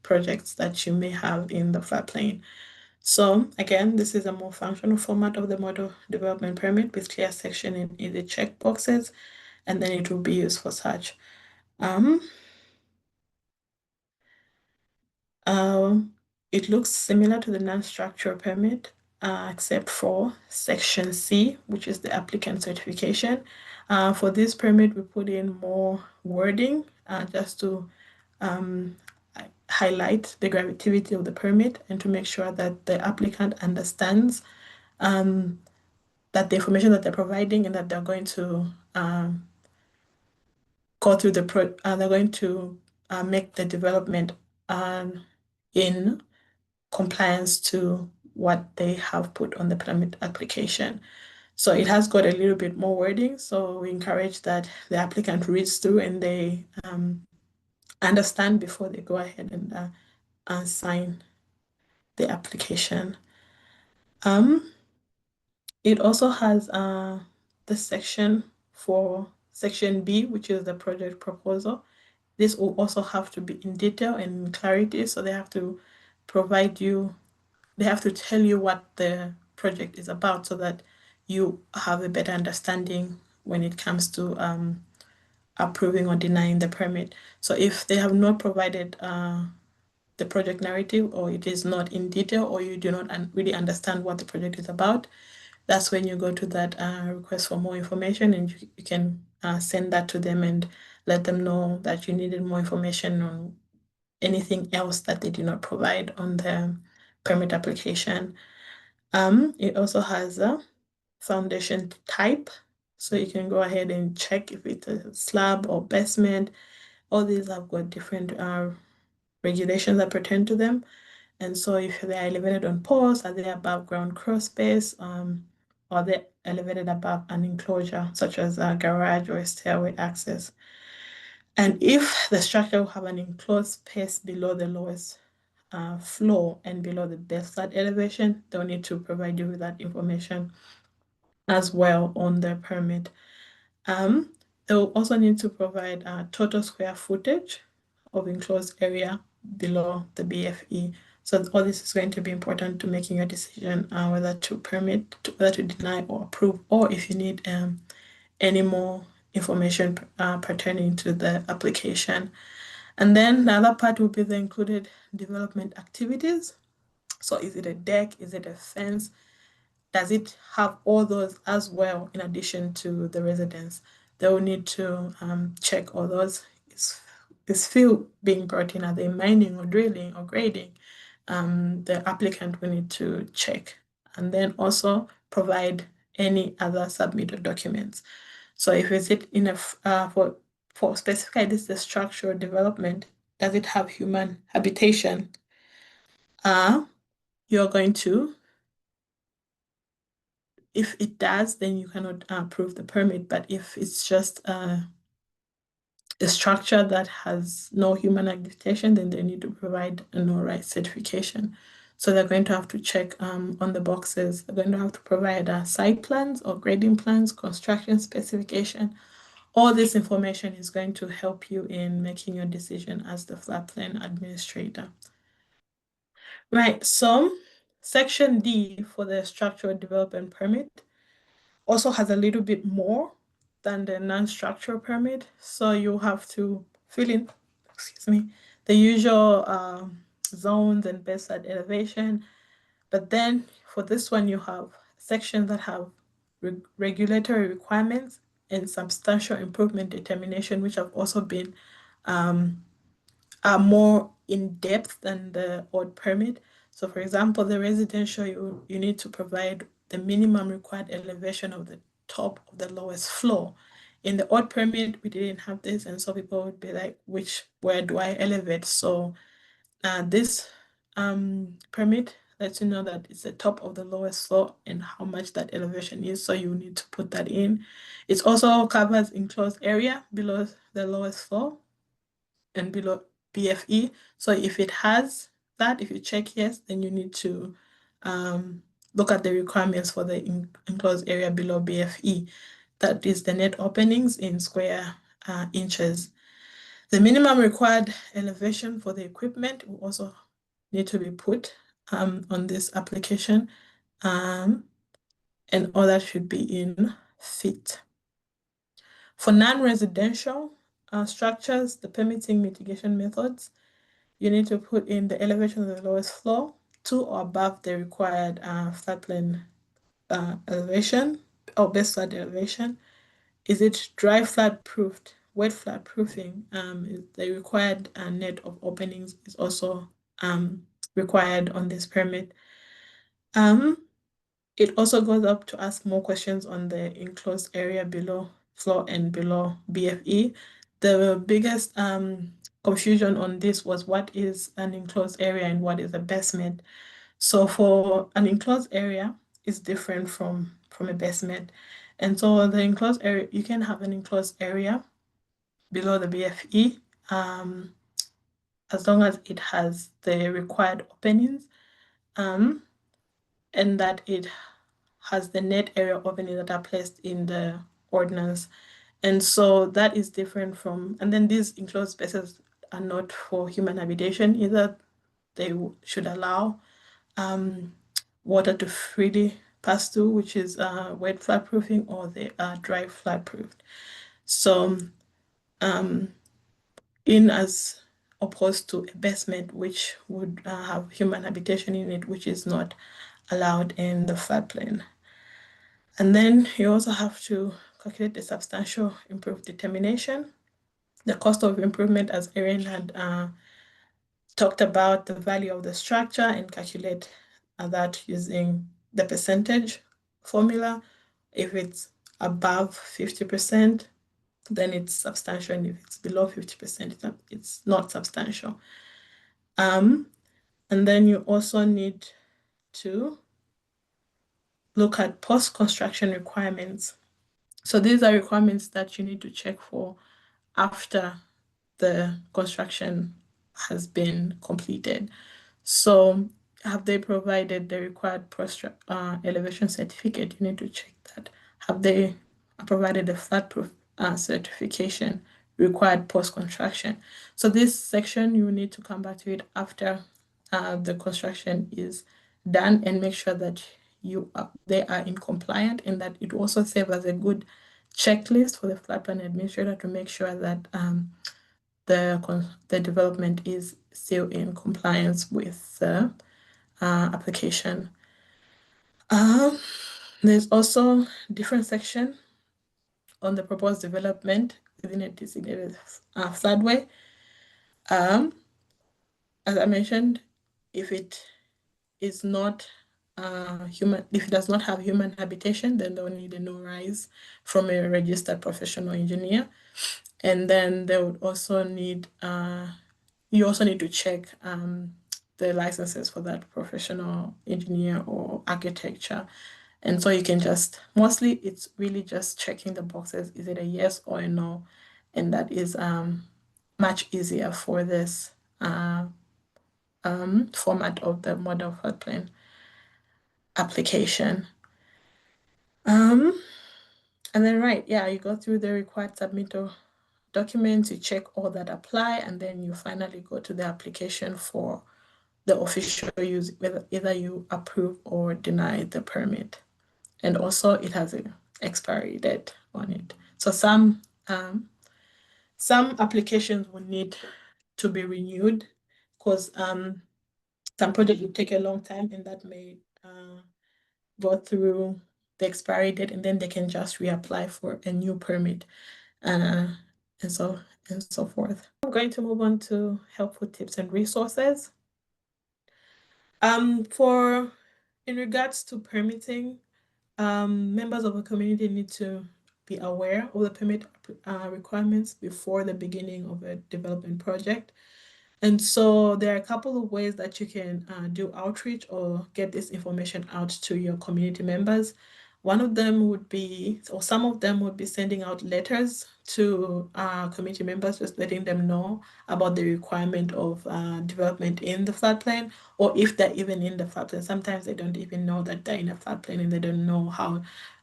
projects that you may have in the floodplain. So again, this is a more functional format of the model development permit with clear section and easy check boxes, and then it will be used for such. It looks similar to the non-structural permit, except for section C, which is the applicant certification. For this permit, we put in more wording just to highlight the gravity of the permit and to make sure that the applicant understands that the information that they're providing and that they're going to go through they're going to make the development in compliance to what they have put on the permit application. So it has got a little bit more wording. So we encourage that the applicant reads through and they understand before they go ahead and sign the application. It also has the section for section B, which is the project proposal. This will also have to be in detail and in clarity. So they have to provide you, they have to tell you what the project is about so that you have a better understanding when it comes to approving or denying the permit. So if they have not provided the project narrative, or it is not in detail, or you do not really understand what the project is about, that's when you go to that request for more information, and you can send that to them and let them know that you needed more information on anything else that they did not provide on the permit application. It also has a foundation type, so you can go ahead and check if it's a slab or basement. All these have got different regulations that pertain to them. And so if they're elevated on posts, are they above ground crawl space, or they elevated above an enclosure, such as a garage or a stairway access. And if the structure will have an enclosed space below the lowest floor and below the base flood elevation, they'll need to provide you with that information as well on their permit. They'll also need to provide total square footage of enclosed area below the BFE. So all this is going to be important to making your decision whether to permit, whether to deny or approve, or if you need any more information pertaining to the application. And then the other part will be the included development activities. So is it a deck? Is it a fence? Does it have all those as well in addition to the residence? They will need to check all those. Is field being brought in? Are they mining or drilling or grading? The applicant will need to check, and then also provide any other submitted documents. So if it's in a for specifically this the structural development, does it have human habitation? You're going to, if it does, then you cannot approve the permit. But if it's just a structure that has no human habitation, then they need to provide a no right certification. So they're going to have to check on the boxes. They're going to have to provide site plans or grading plans, construction specification. All this information is going to help you in making your decision as the floodplain administrator. Right, so Section D for the structural development permit also has a little bit more than the non-structural permit. So you have to fill in, excuse me, the usual zones and baseline elevation. But then for this one, you have sections that have regulatory requirements and substantial improvement determination, which have also been are more in depth than the odd permit. So for example, the residential, you need to provide the minimum required elevation of the top of the lowest floor. In the odd permit, we didn't have this, and so people would be like, where do I elevate? So this permit lets you know that it's the top of the lowest floor and how much that elevation is, so you need to put that in. It also covers enclosed area below the lowest floor and below BFE. So if it has that, if you check yes, then you need to look at the requirements for the enclosed area below BFE. That is the net openings in square inches. The minimum required elevation for the equipment will also need to be put on this application, and all that should be in feet. For non-residential structures, the permitting mitigation methods, you need to put in the elevation of the lowest floor to or above the required floodplain elevation or base flood elevation. Is it dry flood proofed? Wet flood proofing, the required net of openings is also required on this permit. It also goes up to ask more questions on the enclosed area below floor and below BFE. The biggest confusion on this was what is an enclosed area and what is a basement. So for an enclosed area, it's different from a basement. And so the enclosed area, you can have an enclosed area below the BFE as long as it has the required openings and that it has the net area openings that are placed in the ordinance. And so that is different from, and then these enclosed spaces are not for human habitation either. They should allow water to freely pass through, which is wet flood proofing, or they are dry flood proofed. So in as opposed to a basement, which would have human habitation in it, which is not allowed in the floodplain. And then you also have to calculate the substantial improved determination, the cost of improvement, as Erin had talked about, the value of the structure, and calculate that using the percentage formula. If it's above 50%, then it's substantial, and if it's below 50%, it's not substantial. And then you also need to look at post-construction requirements. So these are requirements that you need to check for after the construction has been completed. So have they provided the required elevation certificate? You need to check that. Have they provided the floodproof certification required post-construction? So this section, you need to come back to it after the construction is done and make sure that they are in compliant, and that it also serves as a good checklist for the floodplain administrator to make sure that the development is still in compliance with the application. There's also different section on the proposed development within a designated floodway. As I mentioned, if it is not if it does not have human habitation, then they'll need a no-rise from a registered professional engineer. And then they would also need, you also need to check the licenses for that professional engineer or architecture. And so you can just, mostly it's really just checking the boxes. Is it a yes or a no? And that is much easier for this format of the model floodplain application. And then, right, yeah, you go through the required submittal documents, you check all that apply, and then you finally go to the application for the official use, whether either you approve or deny the permit. And also it has an expiry date on it. So some applications will need to be renewed because some projects will take a long time and that may go through the expiry date and then they can just reapply for a new permit uh, and so forth. I'm going to move on to helpful tips and resources. In regards to permitting, members of the community need to be aware of the permit requirements before the beginning of a development project. And so there are a couple of ways that you can do outreach or get this information out to your community members. One of them would be, or some of them would be sending out letters to community members, just letting them know about the requirement of development in the floodplain, or if they're even in the floodplain. Sometimes they don't even know that they're in a floodplain and they don't know how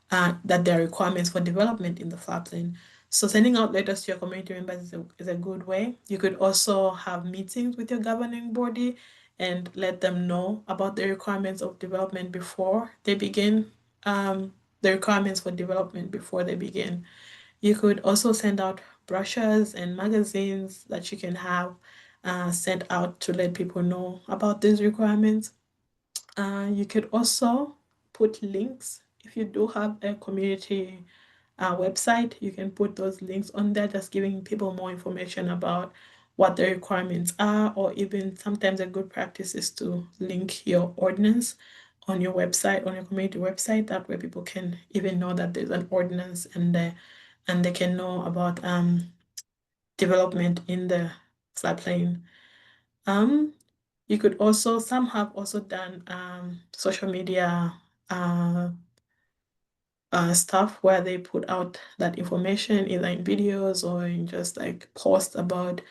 that there are requirements for development in the floodplain. So sending out letters to your community members is a good way. You could also have meetings with your governing body and let them know about the requirements of development before they begin, the requirements for development before they begin. You could also send out brochures and magazines that you can have sent out to let people know about these requirements. You could also put links if you do have a community website. You can put those links on there, just giving people more information about what the requirements are, or even sometimes a good practice is to link your ordinance on your website, on your community website. That way people can even know that there's an ordinance and they can know about development in the floodplain. Um, you could also, some have also done social media stuff where they put out that information either in videos or in just like posts about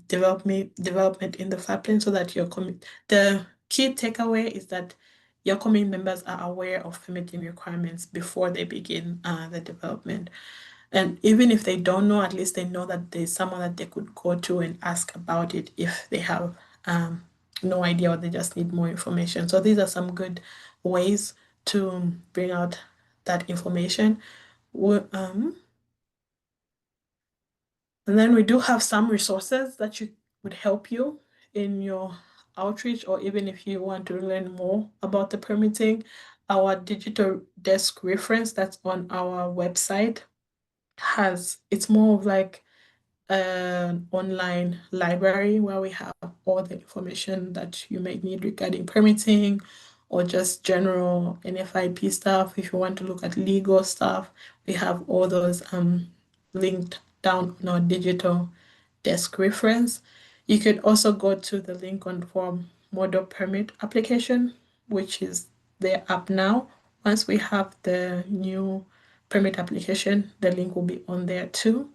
development in the floodplain, so that the key takeaway is that your community members are aware of permitting requirements before they begin the development. And even if they don't know, at least they know that there's someone that they could go to and ask about it if they have no idea or they just need more information. So these are some good ways to bring out that information. And then we do have some resources that would help you in your outreach, or even if you want to learn more about the permitting. Our digital desk reference that's on our website it's more of like an online library where we have all the information that you may need regarding permitting or just general NFIP stuff. If you want to look at legal stuff, we have all those linked down on our digital desk reference. You could also go to the link on form model permit application, which is there up now. Once we have the new permit application, the link will be on there too.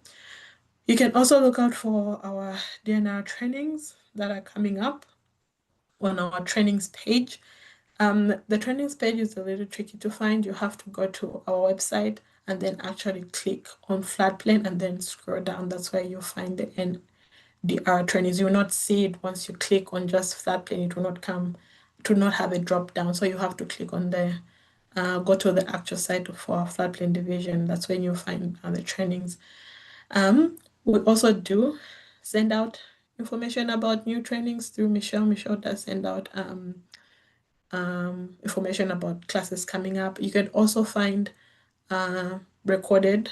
You can also look out for our DNR trainings that are coming up on our trainings page. The trainings page is a little tricky to find. You have to go to our website and then actually click on floodplain and then scroll down. That's where you'll find the NDR trainings. You will not see it once you click on just floodplain. It will not come, it will not have a drop down. So you have to click on go to the actual site for our floodplain division. That's when you'll find the trainings. We also do send out information about new trainings through Michelle. Michelle does send out information about classes coming up. You can also find recorded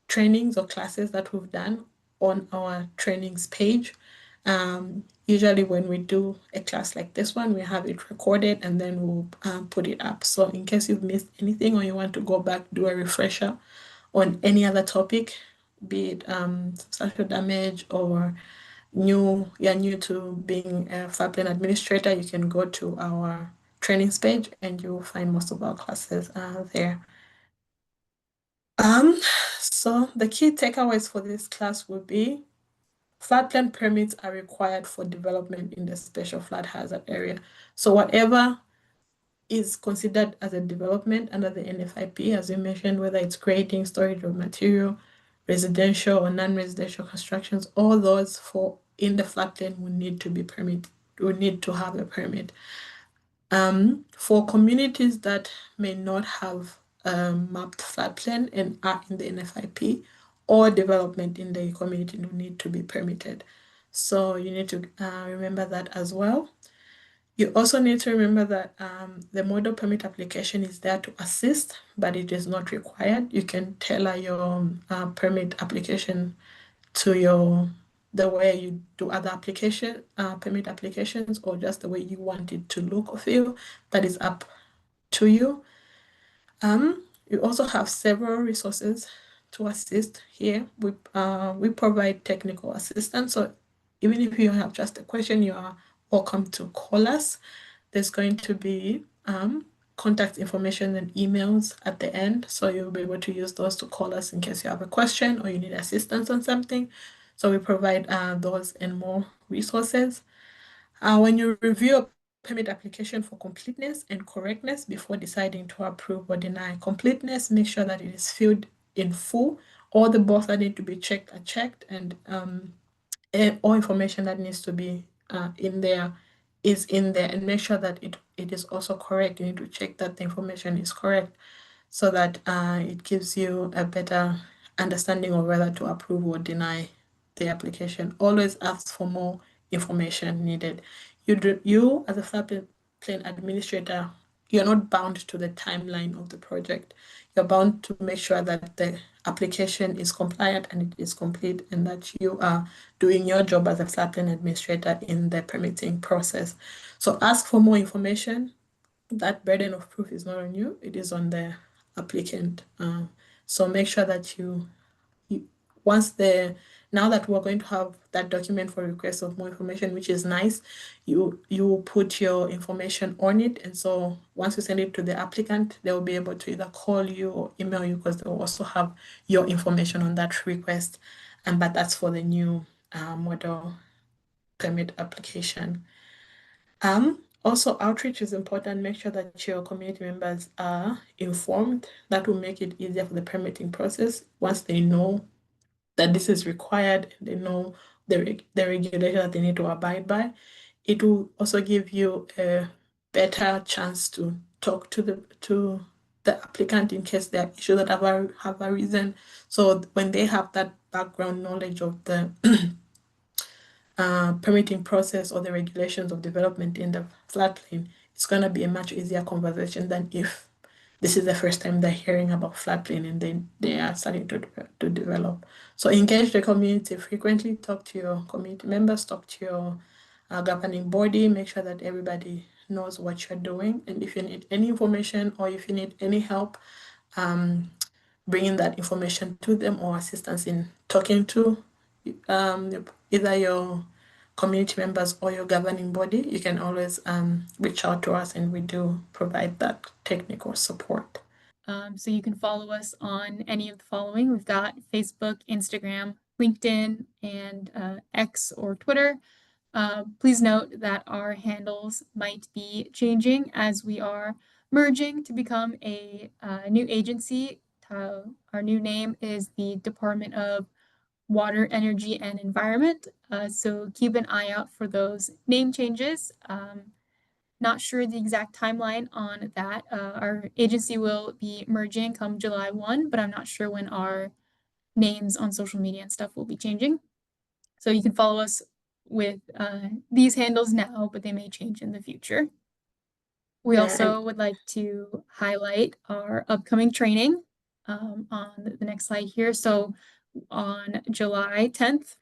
trainings or classes that we've done on our trainings page. Usually when we do a class like this one, we have it recorded and then we'll put it up. So in case you've missed anything or you want to go back, do a refresher on any other topic, be it substantial damage or you're new to being a floodplain administrator, you can go to our trainings page and you'll find most of our classes there. So the key takeaways for this class would be floodplain permits are required for development in the special flood hazard area. So whatever is considered as a development under the NFIP, as you mentioned, whether it's grading, storage of material, residential or non-residential constructions, all those for in the floodplain will need to be permitted, will need to have a permit. For communities that may not have a mapped floodplain and are in the NFIP, or development in the community will need to be permitted. So you need to remember that as well. You also need to remember that the model permit application is there to assist, but it is not required. You can tailor your permit application to the way you do other permit applications, or just the way you want it to look or feel. That is up to you. You also have several resources to assist here. We provide technical assistance. So even if you have just a question, you are welcome to call us. There's going to be contact information and emails at the end. So you'll be able to use those to call us in case you have a question or you need assistance on something. So we provide those and more resources. When you review a permit application for completeness and correctness before deciding to approve or deny. Completeness, make sure that it is filled in full. All the boxes that need to be checked are checked, and all information that needs to be in there is in there, and make sure that it is also correct. You need to check that the information is correct so that it gives you a better understanding of whether to approve or deny the application. Always ask for more information needed. You as a floodplain administrator, you're not bound to the timeline of the project. You're bound to make sure that the application is compliant and it is complete, and that you are doing your job as a floodplain administrator in the permitting process. So ask for more information. That burden of proof is not on you, it is on the applicant. So make sure that you once the now that we're going to have that document for request of more information, which is nice, you put your information on it. And so once you send it to the applicant, they'll be able to either call you or email you, because they'll also have your information on that request. But that's for the new model permit application. Also, outreach is important. Make sure that your community members are informed. That will make it easier for the permitting process. Once they know that this is required, they know the regulation that they need to abide by, it will also give you a better chance to talk to the applicant in case there are issues that have arisen. So when they have that background knowledge of the permitting process or the regulations of development in the floodplain, it's going to be a much easier conversation than if this is the first time they're hearing about floodplain and then they are starting to develop. So engage the community frequently, talk to your community members, talk to your governing body, make sure that everybody knows what you're doing. And if you need any information or if you need any help, bringing that information to them or assistance in talking to either your community members or your governing body, you can always reach out to us, and we do provide that technical support. So you can follow us on any of the following. We've got Facebook, Instagram, LinkedIn, and X or Twitter. Please note that our handles might be changing as we are merging to become a new agency. Our new name is the Department of Water, Energy, and Environment. So keep an eye out for those name changes. Not sure the exact timeline on that. Our agency will be merging come July 1, but I'm not sure when our names on social media and stuff will be changing. So you can follow us with these handles now, but they may change in the future. We also would like to highlight our upcoming training on the next slide here. So on July 10th,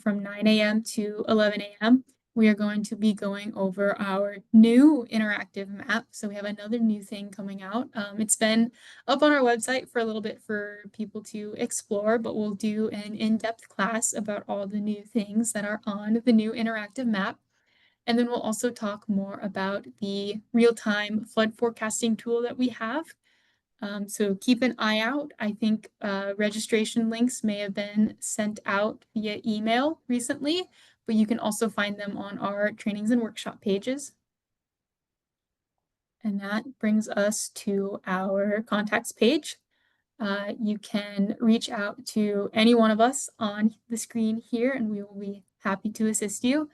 from 9 a.m. to 11 a.m., we are going to be going over our new interactive map. So we have another new thing coming out. It's been up on our website for a little bit for people to explore, but we'll do an in-depth class about all the new things that are on the new interactive map. And then we'll also talk more about the real-time flood forecasting tool that we have. So keep an eye out. I think registration links may have been sent out via email recently, but you can also find them on our trainings and workshop pages. And that brings us to our contacts page. You can reach out to any one of us on the screen here, and we will be happy to assist you.